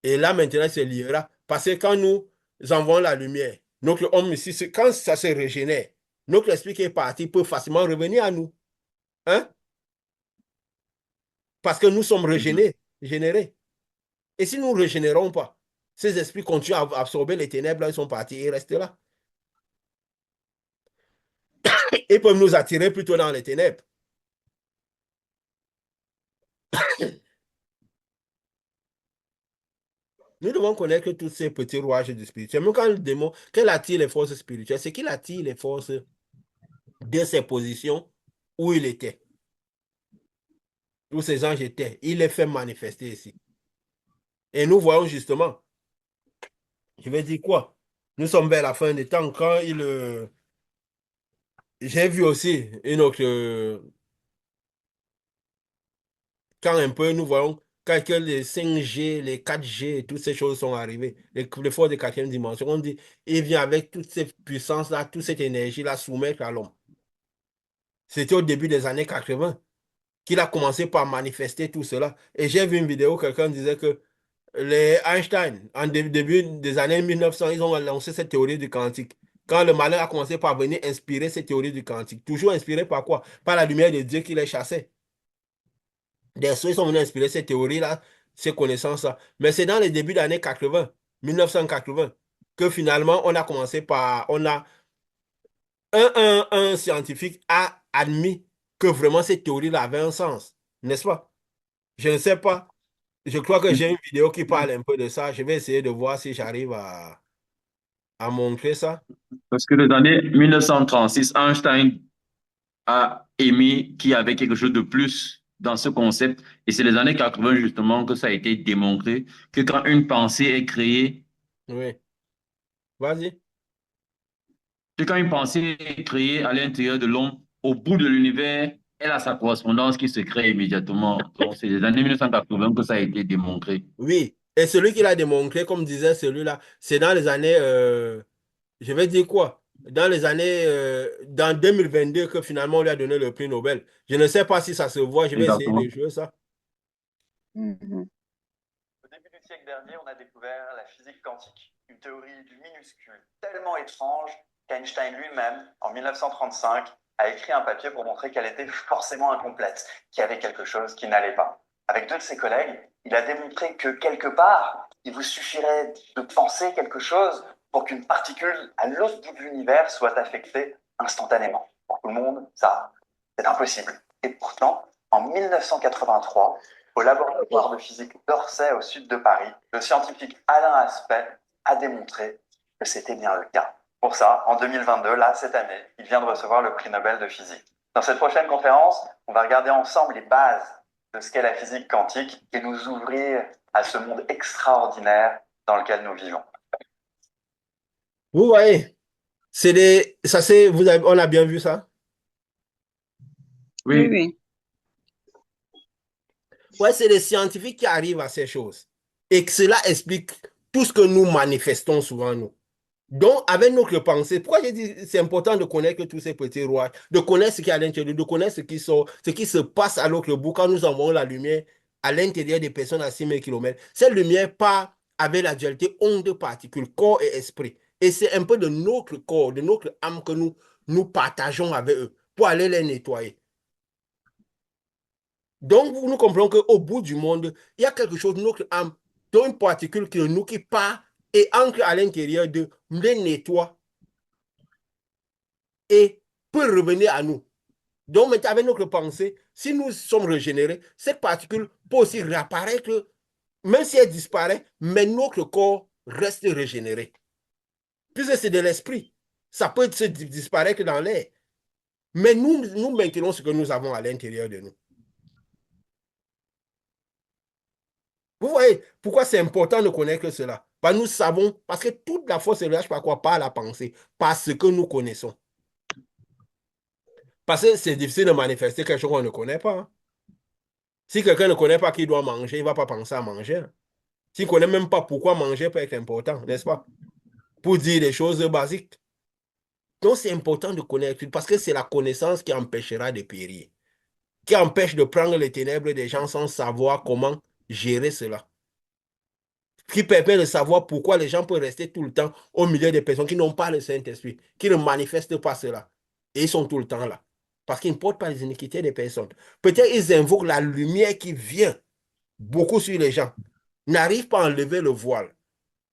Et là, maintenant, il se liera. Parce que quand nous envoyons la lumière, notre homme ici, quand ça se régénère, notre esprit qui est parti peut facilement revenir à nous. Hein? Parce que nous sommes régénérés. Et si nous ne régénérons pas, ces esprits continuent à absorber les ténèbres, là, ils sont partis et restent là. Ils peuvent nous attirer plutôt dans les ténèbres. Nous devons connaître tous ces petits rouages du spirituel. Même quand le démon, quel attire les forces spirituelles, c'est qu'il attire les forces de ses positions où il était, où ces anges étaient. Il les fait manifester ici. Et nous voyons justement, je vais dire quoi? Nous sommes vers la fin des temps quand j'ai vu aussi une autre, quand un peu nous voyons, quand que les 5G, les 4G, toutes ces choses sont arrivées, les forces de quatrième dimension, on dit, il vient avec toute cette puissance-là, toute cette énergie-là soumettre à l'homme. C'était au début des années 80 qu'il a commencé par manifester tout cela. Et j'ai vu une vidéo, quelqu'un disait que les Einstein, en début des années 1900, ils ont lancé cette théorie du quantique. Quand le malin a commencé par venir inspirer cette théorie du quantique, toujours inspiré par quoi? Par la lumière de Dieu qui les chassait. Des ceux sont venus inspirer cette théorie-là, ces connaissances-là. Mais c'est dans les débuts des années 80, 1980, que finalement, on a commencé par, on a, un scientifique a admis que vraiment cette théorie-là avait un sens, n'est-ce pas? Je ne sais pas. Je crois que j'ai une vidéo qui parle un peu de ça. Je vais essayer de voir si j'arrive à montrer ça. Parce que les années 1936, Einstein a émis qu'il y avait quelque chose de plus dans ce concept. Et c'est les années 80 justement que ça a été démontré que quand une pensée est créée, Oui, vas-y. que quand une pensée est créée à l'intérieur de l'homme, au bout de l'univers, elle a sa correspondance qui se crée immédiatement. Donc c'est les années 1980 que ça a été démontré. Oui. Et celui qui l'a démontré, comme disait celui-là, c'est dans les années, je vais dire quoi? Dans 2022 que finalement on lui a donné le prix Nobel. Je ne sais pas si ça se voit. Je vais essayer Exactement. de jouer ça. Mhm. Au début du siècle dernier, on a découvert la physique quantique, une théorie du minuscule tellement étrange qu'Einstein lui-même, en 1935, a écrit un papier pour montrer qu'elle était forcément incomplète, qu'il y avait quelque chose qui n'allait pas. Avec deux de ses collègues, il a démontré que quelque part, il vous suffirait de penser quelque chose pour qu'une particule à l'autre bout de l'univers soit affectée instantanément. Pour tout le monde, ça, c'est impossible. Et pourtant, en 1983, au laboratoire de physique d'Orsay au sud de Paris, le scientifique Alain Aspect a démontré que c'était bien le cas. Pour ça, en 2022, là, cette année, il vient de recevoir le prix Nobel de physique. Dans cette prochaine conférence, on va regarder ensemble les bases de ce qu'est la physique quantique et nous ouvrir à ce monde extraordinaire dans lequel nous vivons. Vous voyez, on a bien vu ça? Oui, Oui, oui. Ouais, c'est les scientifiques qui arrivent à ces choses. Et que cela explique tout ce que nous manifestons souvent, nous. Donc, avec notre pensée, pourquoi j'ai dit c'est important de connaître tous ces petits rouages, de connaître ce qui est à l'intérieur, de connaître ce qui sort, ce qui se passe à l'autre bout quand nous envoyons la lumière à l'intérieur des personnes à 6000 km. Cette lumière part avec la dualité onde-particules, corps et esprit. Et c'est un peu de notre corps, de notre âme que nous partageons avec eux pour aller les nettoyer. Donc, nous comprenons qu'au bout du monde, il y a quelque chose, notre âme, dont une particule qui nous qui part et entre à l'intérieur de les nettoie et peut revenir à nous. Donc, maintenant, avec notre pensée, si nous sommes régénérés, cette particule peut aussi réapparaître, même si elle disparaît, mais notre corps reste régénéré. Puisque c'est de l'esprit, ça peut se disparaître dans l'air. Mais nous maintenons ce que nous avons à l'intérieur de nous. Vous voyez pourquoi c'est important de connaître cela? Parce que nous savons, parce que toute la force se relâche par quoi? Par la pensée, par ce que nous connaissons. Parce que c'est difficile de manifester quelque chose qu'on ne connaît pas. Hein. Si quelqu'un ne connaît pas qu'il doit manger, il ne va pas penser à manger. Hein. S'il ne connaît même pas pourquoi manger peut être important, n'est-ce pas? Pour dire des choses basiques. Donc c'est important de connaître, parce que c'est la connaissance qui empêchera de périr, qui empêche de prendre les ténèbres des gens sans savoir comment gérer cela. Qui permet de savoir pourquoi les gens peuvent rester tout le temps au milieu des personnes qui n'ont pas le Saint-Esprit, qui ne manifestent pas cela. Et ils sont tout le temps là. Parce qu'ils ne portent pas les iniquités des personnes. Peut-être ils invoquent la lumière qui vient beaucoup sur les gens, n'arrivent pas à enlever le voile,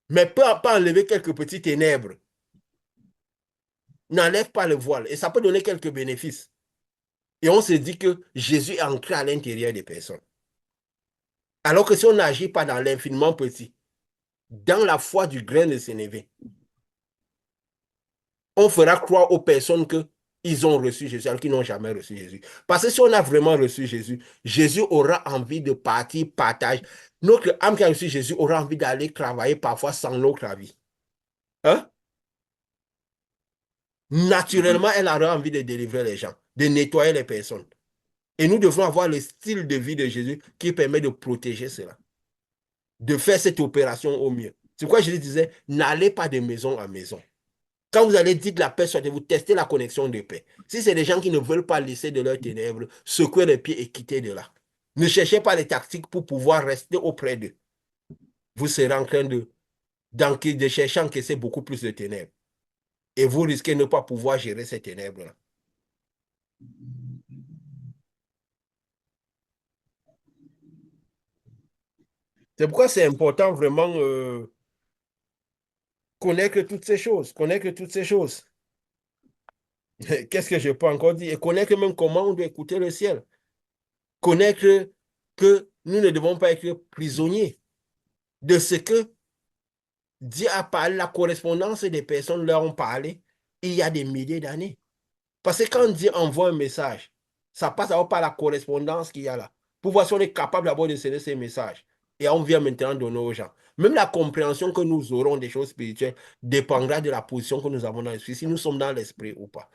mais peut pas enlever quelques petites ténèbres, n'enlève pas le voile, et ça peut donner quelques bénéfices. Et on se dit que Jésus est ancré à l'intérieur des personnes. Alors que si on n'agit pas dans l'infiniment petit, dans la foi du grain de sénévé, on fera croire aux personnes qu'ils ont reçu Jésus alors qu'ils n'ont jamais reçu Jésus. Parce que si on a vraiment reçu Jésus, Jésus aura envie de partir, partage. Notre âme qui a reçu Jésus aura envie d'aller travailler parfois sans notre avis. Hein? Naturellement, elle aura envie de délivrer les gens, de nettoyer les personnes. Et nous devons avoir le style de vie de Jésus qui permet de protéger cela, de faire cette opération au mieux. C'est pourquoi Jésus disait, n'allez pas de maison en maison. Quand vous allez dire la paix, vous testez la connexion de paix. Si c'est des gens qui ne veulent pas laisser de leurs ténèbres, secouez les pieds et quittez de là. Ne cherchez pas les tactiques pour pouvoir rester auprès d'eux. Vous serez en train de chercher à encaisser beaucoup plus de ténèbres. Et vous risquez de ne pas pouvoir gérer ces ténèbres-là. C'est pourquoi c'est important vraiment connaître toutes ces choses. Connaître toutes ces choses. Qu'est-ce que je peux encore dire? Et connaître même comment on doit écouter le ciel. Connaître que nous ne devons pas être prisonniers de ce que Dieu a parlé, la correspondance des personnes leur ont parlé il y a des milliers d'années. Parce que quand Dieu envoie un message, ça passe d'abord par la correspondance qu'il y a là. Pour voir si on est capable d'abord de céder ces messages. Et on vient maintenant donner aux gens. Même la compréhension que nous aurons des choses spirituelles dépendra de la position que nous avons dans l'esprit, si nous sommes dans l'esprit ou pas.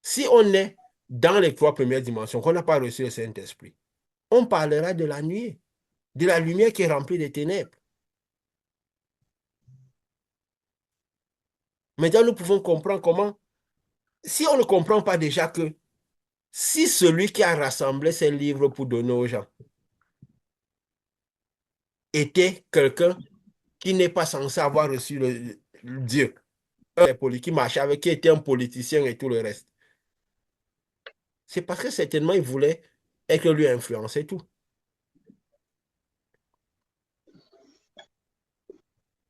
Si on est dans les 3 premières dimensions, qu'on n'a pas reçu le Saint-Esprit, on parlera de la nuit, de la lumière qui est remplie de ténèbres. Maintenant, nous pouvons comprendre comment, si on ne comprend pas déjà que si celui qui a rassemblé ces livres pour donner aux gens était quelqu'un qui n'est pas censé avoir reçu le Dieu, qui marchait avec, qui était un politicien et tout le reste, c'est parce que certainement il voulait et que lui influencer tout.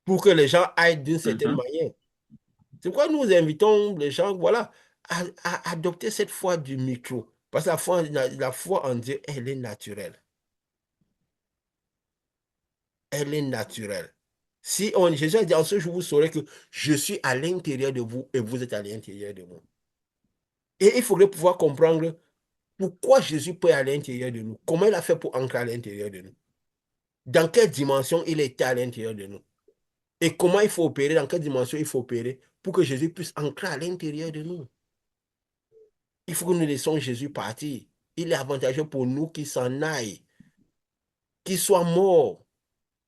Pour que les gens aillent d'une certaine manière. C'est pourquoi nous invitons les gens, voilà, à adopter cette foi du micro. Parce que la foi en Dieu, elle est naturelle. Elle est naturelle. Si Jésus a dit, en ce jour, vous saurez que je suis à l'intérieur de vous et vous êtes à l'intérieur de moi. Et il faudrait pouvoir comprendre pourquoi Jésus peut aller à l'intérieur de nous. Comment il a fait pour entrer à l'intérieur de nous. Dans quelle dimension il était à l'intérieur de nous. Et comment il faut opérer, dans quelle dimension il faut opérer pour que Jésus puisse entrer à l'intérieur de nous. Il faut que nous laissons Jésus partir. Il est avantageux pour nous qu'il s'en aille, qu'il soit mort,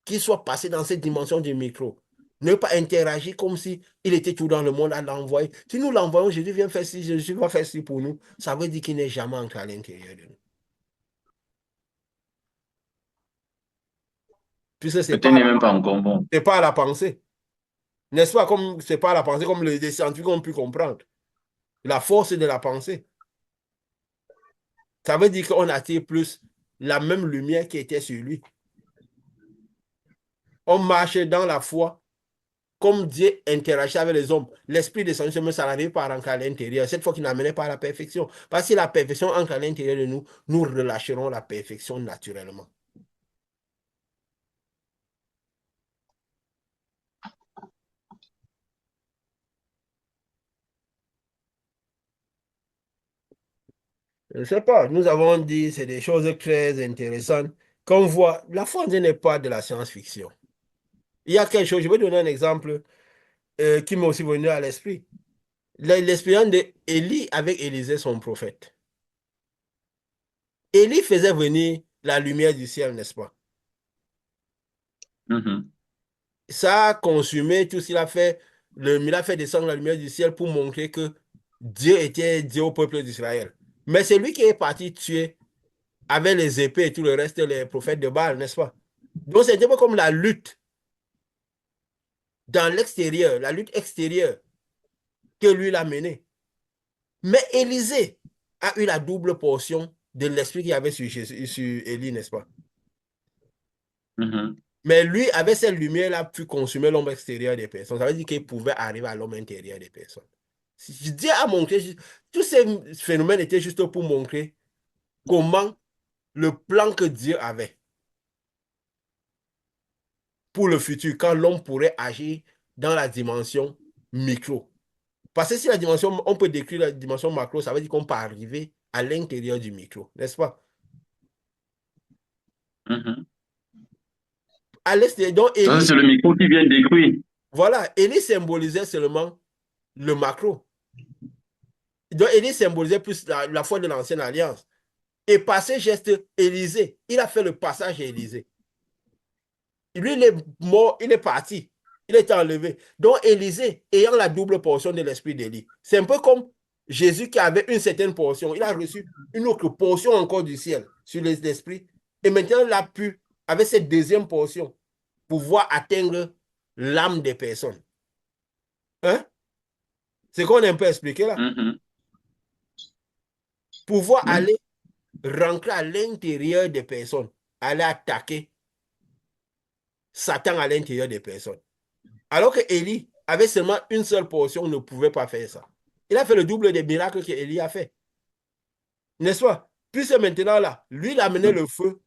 qu'il soit passé dans cette dimension du micro. Ne pas interagir comme si il était tout dans le monde à l'envoyer. Si nous l'envoyons, Jésus vient faire ci, Jésus va faire ci pour nous, ça veut dire qu'il n'est jamais entré à l'intérieur de nous. Puisque ce n'est même pas encore bon. pas à la pensée. N'est-ce pas? Comme c'est pas à la pensée, comme les scientifiques ont pu comprendre. La force de la pensée. Ça veut dire qu'on attire plus la même lumière qui était sur lui. On marche dans la foi comme Dieu interagit avec les hommes. L'esprit de son chemin, ça n'arrive pas à rentrer à l'intérieur. Cette fois qu'il n'amenait pas à la perfection. Parce que si la perfection entre à l'intérieur de nous, nous relâcherons la perfection naturellement. Je ne sais pas, nous avons dit, c'est des choses très intéressantes. Qu'on voit, la foi n'est pas de la science-fiction. Il y a quelque chose, je vais donner un exemple qui m'est aussi venu à l'esprit. L'expérience d'Élie avec Élisée, son prophète. Élie faisait venir la lumière du ciel, n'est-ce pas? Ça a consumé tout ce qu'il a fait. Il a fait descendre la lumière du ciel pour montrer que Dieu était Dieu au peuple d'Israël. Mais c'est lui qui est parti tuer avec les épées et tout le reste, les prophètes de Baal, n'est-ce pas? Donc c'est un peu comme la lutte dans l'extérieur, la lutte extérieure que lui l'a menée. Mais Élisée a eu la double portion de l'esprit qu'il y avait sur Élie, n'est-ce pas? Mhm. Mais lui, avec cette lumière-là, pu consumer l'homme extérieur des personnes. Ça veut dire qu'il pouvait arriver à l'homme intérieur des personnes. Dieu a montré, tous ces phénomènes étaient juste pour montrer comment le plan que Dieu avait pour le futur, quand l'homme pourrait agir dans la dimension micro. Parce que si la dimension, on peut décrire la dimension macro, ça veut dire qu'on peut arriver à l'intérieur du micro, n'est-ce pas? Mhm. À l'extérieur, donc Ça, Élie, c'est le micro qui vient détruire. voilà, Élie symbolisait seulement le macro. Donc Élie symbolisait plus la foi de l'ancienne alliance. Et par ce geste, Élisée, il a fait le passage à Élisée. Lui, il est mort, il est parti. Il est enlevé. Donc, Élisée, ayant la double portion de l'esprit d'Élie, c'est un peu comme Jésus qui avait une certaine portion. Il a reçu une autre portion encore du ciel sur l'esprit. Et maintenant, il a pu, avec cette deuxième portion, pouvoir atteindre l'âme des personnes. Hein? C'est qu'on a un peu expliqué là. Mhm. Pouvoir Oui. aller rentrer à l'intérieur des personnes, aller attaquer Satan à l'intérieur des personnes. Alors que Élie avait seulement une seule portion, ne pouvait pas faire ça. Il a fait le double des miracles qu'Élie a fait. N'est-ce pas? Puisque maintenant, là, lui, il a amené le feu.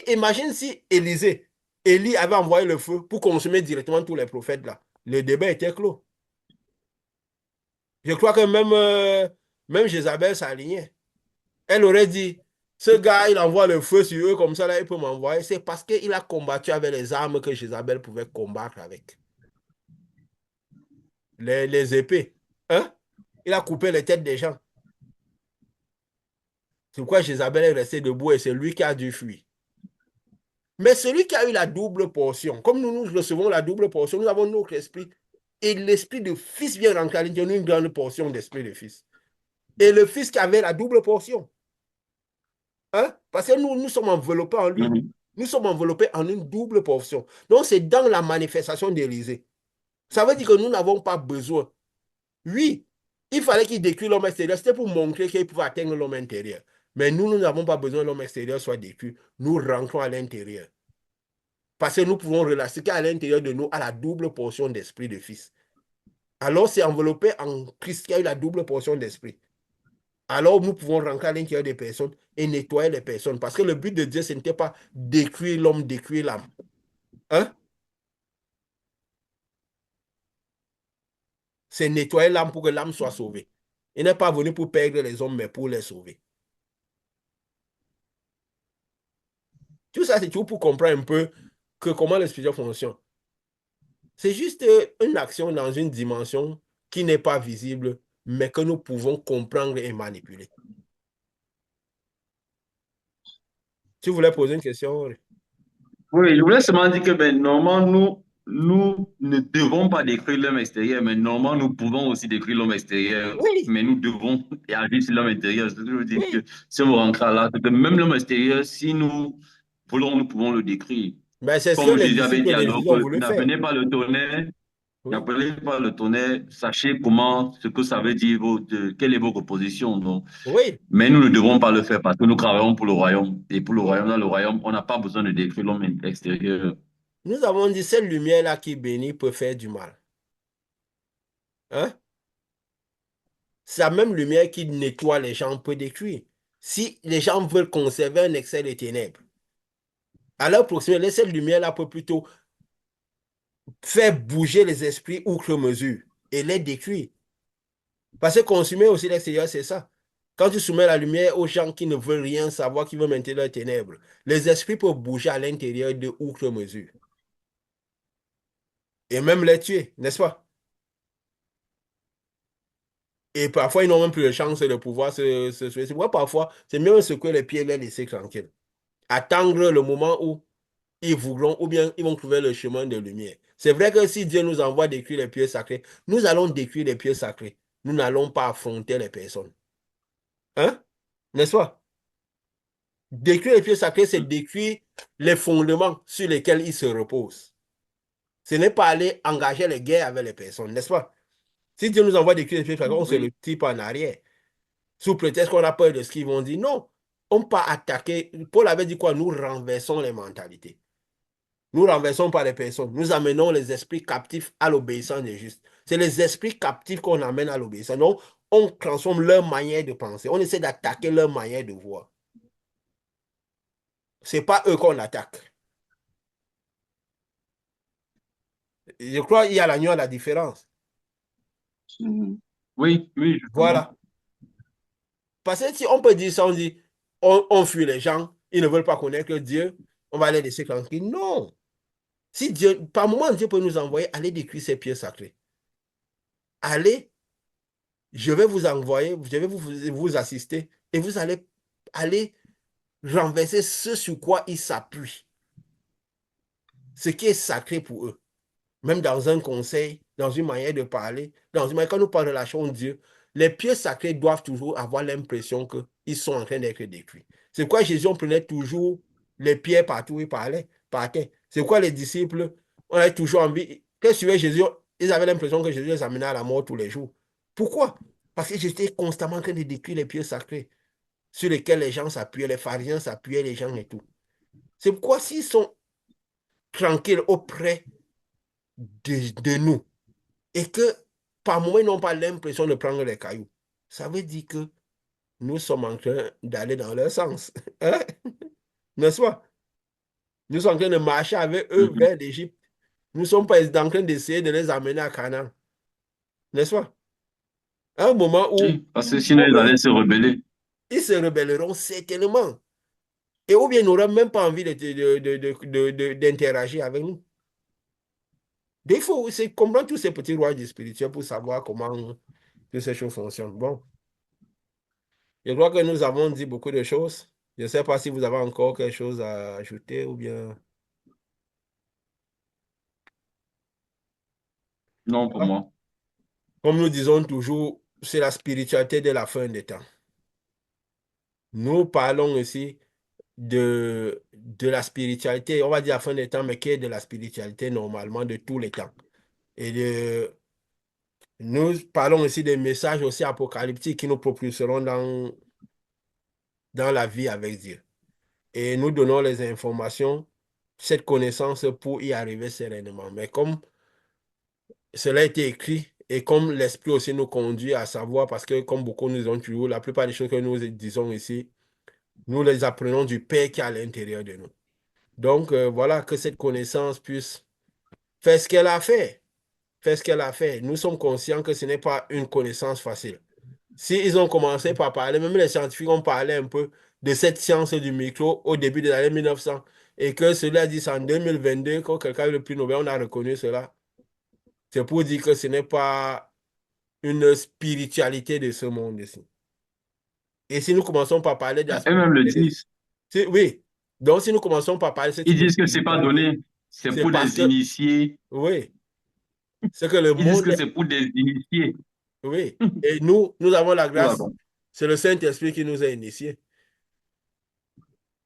Imagine si Élie avait envoyé le feu pour consumer directement tous les prophètes, là. Le débat était clos. Je crois que même Jézabel s'alignait. Elle aurait dit, ce gars, il envoie le feu sur eux comme ça, là, il peut m'envoyer. C'est parce qu'il a combattu avec les armes que Jézabel pouvait combattre avec. Les épées. Hein? Il a coupé les têtes des gens. C'est pourquoi Jézabel est resté debout et c'est lui qui a dû fuir. Mais celui qui a eu la double portion, comme nous recevons la double portion, nous avons notre esprit. Et l'esprit de fils vient rentrer à l'intérieur d'une grande portion d'esprit de fils. Et le fils qui avait la double portion. Hein? Parce que nous sommes enveloppés en lui. Mhm. Nous sommes enveloppés en une double portion. Donc c'est dans la manifestation d'Élysée. Ça veut dire que nous n'avons pas besoin. Oui, il fallait qu'il détruise l'homme extérieur. C'était pour montrer qu'il pouvait atteindre l'homme intérieur. Mais nous n'avons pas besoin que l'homme extérieur soit détruit. Nous rentrons à l'intérieur. Parce que nous pouvons relaxer qu'à l'intérieur de nous, à la double portion d'esprit de fils. Alors, c'est enveloppé en Christ qui a eu la double portion d'esprit. Alors, nous pouvons rentrer à l'intérieur des personnes et nettoyer les personnes. Parce que le but de Dieu, ce n'était pas détruire l'homme, détruire l'âme. Hein? C'est nettoyer l'âme pour que l'âme soit sauvée. Il n'est pas venu pour perdre les hommes, mais pour les sauver. Tout ça, c'est tout pour comprendre un peu que comment l'esprit fonctionne. C'est juste une action dans une dimension qui n'est pas visible, mais que nous pouvons comprendre et manipuler. Tu voulais poser une question? Oui, je voulais seulement dire que ben, normalement, nous ne devons pas décrire l'homme extérieur, mais normalement, nous pouvons aussi décrire l'homme extérieur, Oui, mais nous devons agir sur l'homme intérieur. C'est ce que je veux dire que oui. si on rentre là, c'est que même l'homme extérieur, si nous voulons, nous pouvons le décrire. Ben, c'est ce que Comme les Jésus avait disciples dit de alors Jésus ont que voulu faire. n'appelez pas le tonnerre, Oui, n'appelez pas le tonnerre, sachez comment, ce que ça veut dire, quelle est votre position. Donc, oui. mais nous ne devons pas le faire parce que nous travaillons pour le royaume. Et pour le royaume, dans le royaume, on n'a pas besoin de décrire l'homme extérieur. Nous avons dit, cette lumière-là qui bénit peut faire du mal. Hein? C'est la même lumière qui nettoie les gens peut détruire. Si les gens veulent conserver un excès de ténèbres, à leur proximité, cette lumière-là peut plutôt faire bouger les esprits outre mesure et les détruire. Parce que consumer aussi l'extérieur, c'est ça. Quand tu soumets la lumière aux gens qui ne veulent rien savoir, qui veulent maintenir leurs ténèbres, les esprits peuvent bouger à l'intérieur de outre mesure. Et même les tuer, n'est-ce pas? Et parfois, ils n'ont même plus de chance de pouvoir se sauver. C'est pourquoi parfois, c'est mieux secouer les pieds et les laisser tranquilles. Attendre le moment où ils voudront ou bien ils vont trouver le chemin de lumière. C'est vrai que si Dieu nous envoie détruire les pieux sacrés, nous allons détruire les pieux sacrés. Nous n'allons pas affronter les personnes. Hein? N'est-ce pas? Détruire les pieux sacrés, c'est détruire les fondements sur lesquels ils se reposent. Ce n'est pas aller engager les guerres avec les personnes, n'est-ce pas? Si Dieu nous envoie des esprits, on se Oui, retire en arrière. Sous prétexte qu'on a peur de ce qu'ils vont dire. Non, on peut attaquer. Paul avait dit quoi? Nous renversons les mentalités. Nous renversons pas les personnes. Nous amenons les esprits captifs à l'obéissance des justes. C'est les esprits captifs qu'on amène à l'obéissance. Donc, on transforme leur manière de penser. On essaie d'attaquer leur manière de voir. Ce n'est pas eux qu'on attaque. Je crois qu'il y a la nuance, la différence. Mhm. oui, oui, je comprends. Voilà. Parce que si on peut dire ça, on dit, on fuit les gens, ils ne veulent pas connaître Dieu, on va les laisser tranquilles. Non. Si Dieu, par moment, Dieu peut nous envoyer, allez détruire ces pierres sacrées. Allez, je vais vous envoyer, je vais vous assister et vous allez aller renverser ce sur quoi ils s'appuient. Ce qui est sacré pour eux. Même dans un conseil, dans une manière de parler, dans une manière, quand nous parlons de la chose de Dieu, les pieux sacrés doivent toujours avoir l'impression qu'ils sont en train d'être détruits. C'est pourquoi Jésus, on prenait toujours les pierres partout où il parlait, partait. C'est pourquoi les disciples, on avait toujours envie, quand ils suivaient Jésus, ils avaient l'impression que Jésus les amenait à la mort tous les jours. Pourquoi? Parce que j'étais constamment en train de détruire les pieux sacrés sur lesquels les gens s'appuyaient, les pharisiens s'appuyaient, les gens et tout. C'est pourquoi s'ils sont tranquilles auprès de nous, et que par moment, ils n'ont pas l'impression de prendre les cailloux. Ça veut dire que nous sommes en train d'aller dans leur sens. Hein? N'est-ce pas? Nous sommes en train de marcher avec eux Mhm. vers l'Égypte. Nous ne sommes pas en train d'essayer de les amener à Canaan. N'est-ce pas? À un moment Oui, parce que sinon, où ils eux, allaient se rebeller. ils se rebelleront certainement. Et ou bien ils n'auront même pas envie d'interagir avec nous. Il faut aussi comprendre tous ces petits rouages spirituels pour savoir comment toutes ces choses fonctionnent. Bon. Je crois que nous avons dit beaucoup de choses. Je ne sais pas si vous avez encore quelque chose à ajouter ou bien... Non, pour Ah, moi. comme nous disons toujours, c'est la spiritualité de la fin des temps. Nous parlons ici de la spiritualité, on va dire la fin des temps, mais qui est de la spiritualité normalement de tous les temps. Et nous parlons aussi des messages aussi apocalyptiques qui nous propulseront dans la vie avec Dieu. Et nous donnons les informations, cette connaissance pour y arriver sereinement. Mais comme cela a été écrit et comme l'Esprit aussi nous conduit à savoir, parce que comme beaucoup nous ont toujours, la plupart des choses que nous disons ici, nous les apprenons du Père qui est à l'intérieur de nous. Donc voilà, que cette connaissance puisse faire ce qu'elle a fait. Faire ce qu'elle a fait. Nous sommes conscients que ce n'est pas une connaissance facile. Si ils ont commencé par parler, même les scientifiques ont parlé un peu de cette science du micro au début des années 1900 et que cela dit c'est en 2022, quand quelqu'un a eu le prix Nobel, on a reconnu cela. C'est pour dire que ce n'est pas une spiritualité de ce monde ici. Et si nous commençons par parler de la Eux-mêmes le spiritualité, disent. oui, donc si nous commençons par parler de ce Ils type de disent que c'est pas spiritualité, donné. C'est c'est pour parce des que, initiés. oui, c'est que le Ils disent monde, que c'est pour des initiés. oui, et nous avons la Oula, grâce, bon. c'est le Saint-Esprit qui nous a initiés.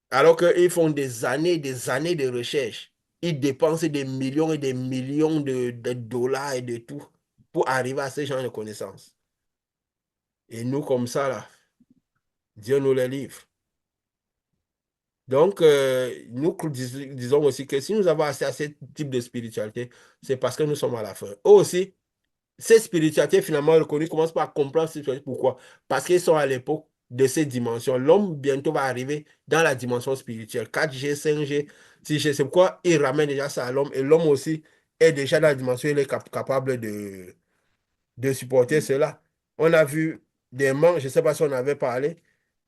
Alors qu'ils font des années de recherche. Ils dépensent des millions et des millions de dollars et de tout pour arriver à ce genre de connaissances. Et nous, comme ça, là, Dieu nous les livre. Donc, nous disons aussi que si nous avons accès à ce type de spiritualité, c'est parce que nous sommes à la fin. Eux aussi, cette spiritualité finalement reconnue commence par comprendre cette spiritualité. Pourquoi? Parce qu'ils sont à l'époque de ces dimensions. L'homme bientôt va arriver dans la dimension spirituelle. 4G, 5G, 6G. C'est pourquoi il ramène déjà ça à l'homme. Et l'homme aussi est déjà dans la dimension, il est capable de supporter cela. On a vu des manques, je ne sais pas si on avait parlé,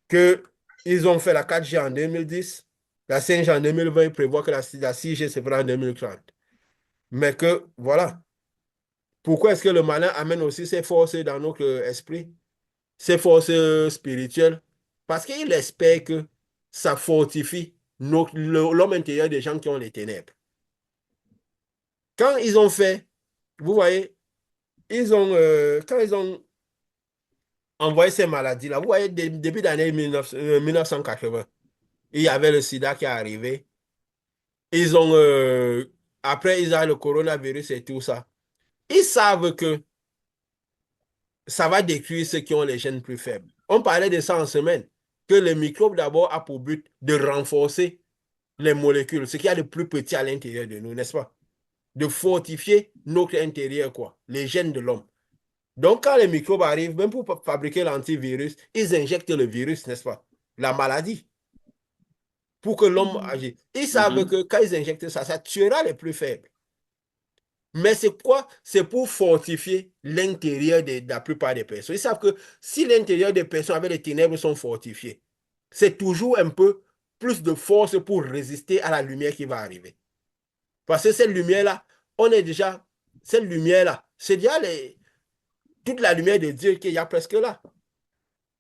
que ils ont fait la 4G en 2010, la 5G en 2020, ils prévoient que la 6G se fera en 2030. Mais que, voilà. Pourquoi est-ce que le malin amène aussi ses forces dans notre esprit, ses forces spirituelles? Parce qu'il espère que ça fortifie l'homme intérieur des gens qui ont les ténèbres. Quand ils ont fait, vous voyez, quand ils ont envoyé ces maladies-là, vous voyez, début d'année 1980, il y avait le sida qui est arrivé. Ils ont, après, ils ont le coronavirus et tout ça. Ils savent que ça va détruire ceux qui ont les gènes plus faibles. On parlait de ça en semaine, que le microbe d'abord a pour but de renforcer les molécules, ce qu'il y a de plus petit à l'intérieur de nous, n'est-ce pas? De fortifier notre intérieur, quoi, les gènes de l'homme. Donc, quand les microbes arrivent, même pour fabriquer l'antivirus, ils injectent le virus, n'est-ce pas? La maladie, pour que l'homme agisse. Ils savent que quand ils injectent ça, ça tuera les plus faibles. Mais c'est quoi? C'est pour fortifier l'intérieur de la plupart des personnes. Ils savent que si l'intérieur des personnes avec les ténèbres sont fortifiés, c'est toujours un peu plus de force pour résister à la lumière qui va arriver. Parce que cette lumière-là, on est déjà, cette lumière-là, c'est déjà toute la lumière de Dieu qu'il y a presque là.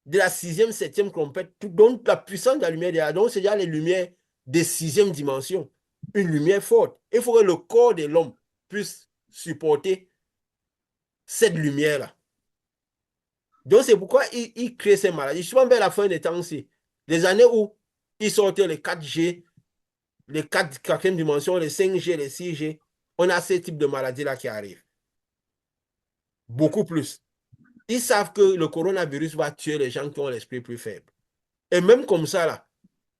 De la sixième, septième trompette, donc la puissance de la lumière derrière. Donc c'est déjà les lumières des sixième dimension. Une lumière forte. Il faut que le corps de l'homme puisse supporter cette lumière-là. Donc c'est pourquoi il crée ces maladies. Souvent vers la fin des temps aussi, les années où ils sortaient les 4G, les 4e dimension, les 5G, les 6G, on a ces types de maladies-là qui arrivent. Beaucoup plus. Ils savent que le coronavirus va tuer les gens qui ont l'esprit plus faible. Et même comme ça, là,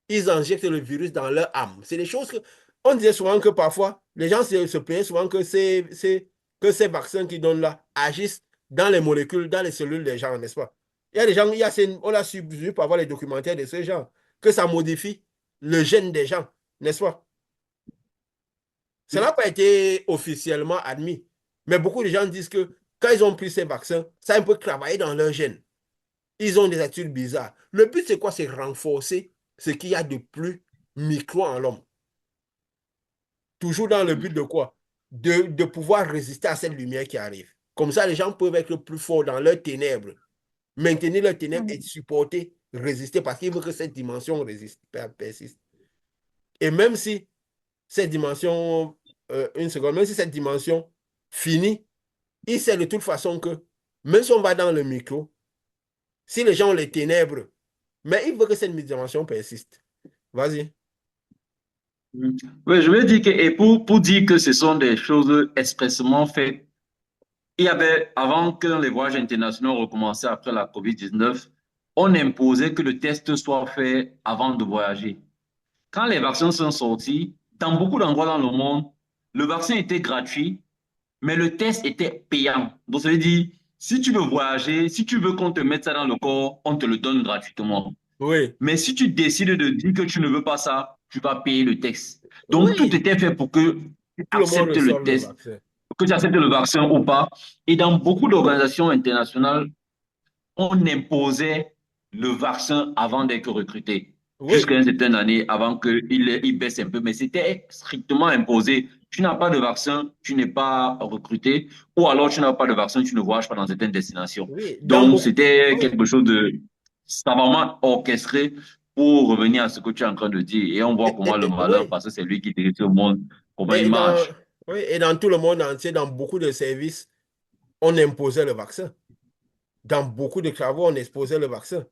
ils injectent le virus dans leur âme. C'est des choses que... On disait souvent que parfois, les gens se plaignaient souvent que ces vaccins qu'ils donnent là agissent dans les molécules, dans les cellules des gens, n'est-ce pas? Il y a des gens, on a su pour avoir les documentaires de ces gens, que ça modifie le gène des gens, n'est-ce pas? Ça n'a pas été officiellement admis. Mais beaucoup de gens disent que quand ils ont pris ces vaccins, ça a un peu travaillé dans leur gène. Ils ont des attitudes bizarres. Le but, c'est quoi? C'est renforcer ce qu'il y a de plus micro en l'homme. Toujours dans le but de quoi? De pouvoir résister à cette lumière qui arrive. Comme ça, les gens peuvent être plus forts dans leurs ténèbres. Maintenir leurs ténèbres et supporter, résister, parce qu'ils veulent que cette dimension persiste. Et même si cette dimension, une seconde, même si cette dimension finit, il sait de toute façon que, même si on va dans le micro, si les gens ont les ténèbres, mais il veut que cette dimension persiste. Vas-y. Oui, je veux dire que, et pour dire que ce sont des choses expressément faites, il y avait, avant que les voyages internationaux recommençaient après la COVID-19, on imposait que le test soit fait avant de voyager. Quand les vaccins sont sortis, dans beaucoup d'endroits dans le monde, le vaccin était gratuit, mais le test était payant. Donc, ça veut dire, si tu veux voyager, si tu veux qu'on te mette ça dans le corps, on te le donne gratuitement. Oui. Mais si tu décides de dire que tu ne veux pas ça, tu vas payer le test. Donc, Oui. tout était fait pour que tu Tout le monde acceptes le reçoit le test, vaccin. que tu acceptes le vaccin ou pas. Et dans beaucoup d'organisations internationales, on imposait le vaccin avant d'être recruté, Oui. jusqu'à une certaine année avant qu'il baisse un peu. Mais c'était strictement imposé. Tu n'as pas de vaccin, tu n'es pas recruté, ou alors tu n'as pas de vaccin, tu ne voyages pas dans certaines destinations. Oui. Donc, c'était Oui. quelque chose de savamment orchestré pour revenir à ce que tu es en train de dire. Et on voit comment le malin, Oui. parce que c'est lui qui dirige le monde, comment il Et dans, marche. oui. Et dans tout le monde entier, dans beaucoup de services, on imposait le vaccin. Dans beaucoup de travaux, on exposait le vaccin.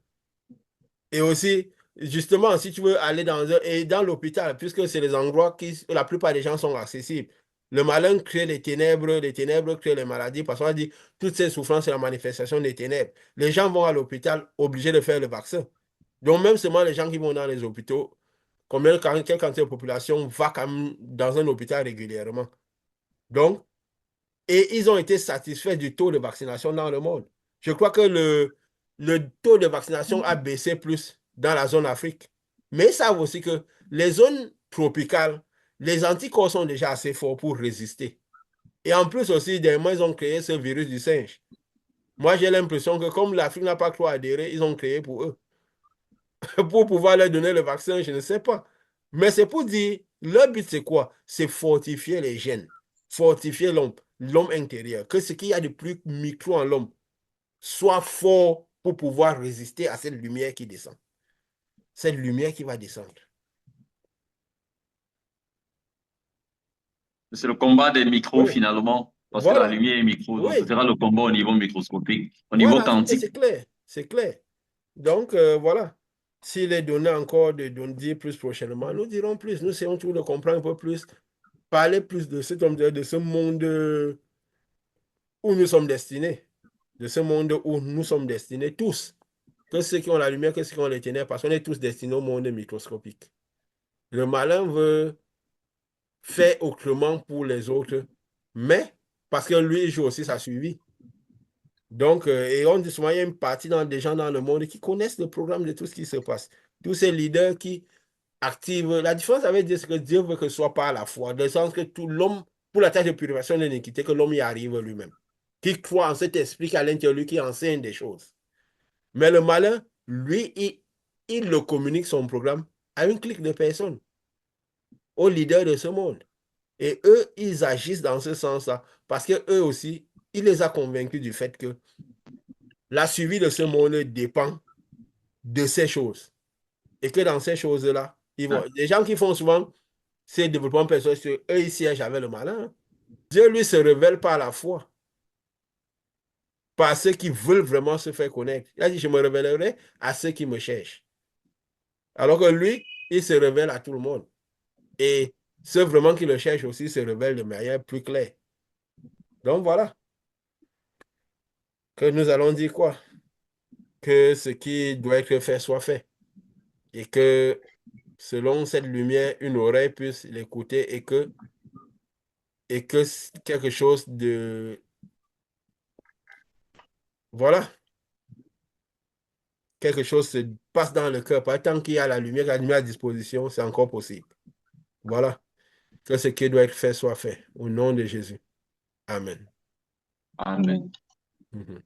Et aussi, justement, si tu veux aller dans l'hôpital, puisque c'est les endroits où la plupart des gens sont accessibles, le malin crée les ténèbres créent les maladies, parce qu'on a dit toutes ces souffrances, c'est la manifestation des ténèbres. Les gens vont à l'hôpital obligés de faire le vaccin. Donc, même seulement les gens qui vont dans les hôpitaux, quelle quantité de population va quand même dans un hôpital régulièrement. Donc, et ils ont été satisfaits du taux de vaccination dans le monde. Je crois que le taux de vaccination a baissé plus dans la zone Afrique. Mais ils savent aussi que les zones tropicales, les anticorps sont déjà assez forts pour résister. Et en plus aussi, dernièrement, ils ont créé ce virus du singe. Moi, j'ai l'impression que comme l'Afrique n'a pas trop adhéré, ils ont créé pour eux. Pour pouvoir leur donner le vaccin, je ne sais pas. Mais c'est pour dire, leur but, c'est quoi? C'est fortifier les gènes, fortifier l'homme intérieur, que ce qu'il y a de plus micro en l'homme soit fort pour pouvoir résister à cette lumière qui descend. Cette lumière qui va descendre. C'est le combat des micros Oui, finalement, parce que la voilà. lumière est micro, donc ce Oui, sera le combat au niveau microscopique, au niveau voilà, et quantique. c'est clair, c'est clair. Donc, voilà. S'il est donné encore de dire plus prochainement, nous dirons plus. Nous essayons toujours de comprendre un peu plus, parler plus de ce monde où nous sommes destinés. de ce monde où nous sommes destinés tous, que ceux qui ont la lumière, que ceux qui ont les ténèbres, parce qu'on est tous destinés au monde microscopique. Le malin veut faire autrement pour les autres, mais parce que lui, il joue aussi sa survie. Donc, et on dit souvent, il y a une partie des gens dans le monde qui connaissent le programme de tout ce qui se passe. Tous ces leaders qui activent. La différence avec Dieu, c'est que Dieu veut que ce soit par la foi, dans le sens que tout l'homme, pour la tâche de purification de l'iniquité, que l'homme y arrive lui-même. Qui croit en cet esprit qui est à l'intérieur de lui, qui enseigne des choses. Mais le malin, lui, il le communique son programme à une clique de personnes, aux leaders de ce monde. Et eux, ils agissent dans ce sens-là, parce que eux aussi, il les a convaincus du fait que la survie de ce monde dépend de ces choses. Et que dans ces choses-là, les gens qui font souvent ces développements personnels, eux, ils siègent avec le malin. Hein. Dieu, lui, se révèle par la foi, par ceux qui veulent vraiment se faire connaître. Il a dit, je me révélerai à ceux qui me cherchent. Alors que lui, il se révèle à tout le monde. Et ceux vraiment qui le cherchent aussi se révèlent de manière plus claire. Donc voilà. Que nous allons dire quoi? Que ce qui doit être fait soit fait. Et que selon cette lumière, une oreille puisse l'écouter et que quelque chose de... Voilà. Quelque chose se passe dans le cœur. Tant qu'il y a la lumière à disposition, c'est encore possible. Voilà. Que ce qui doit être fait soit fait. Au nom de Jésus. Amen. Amen. Mhm.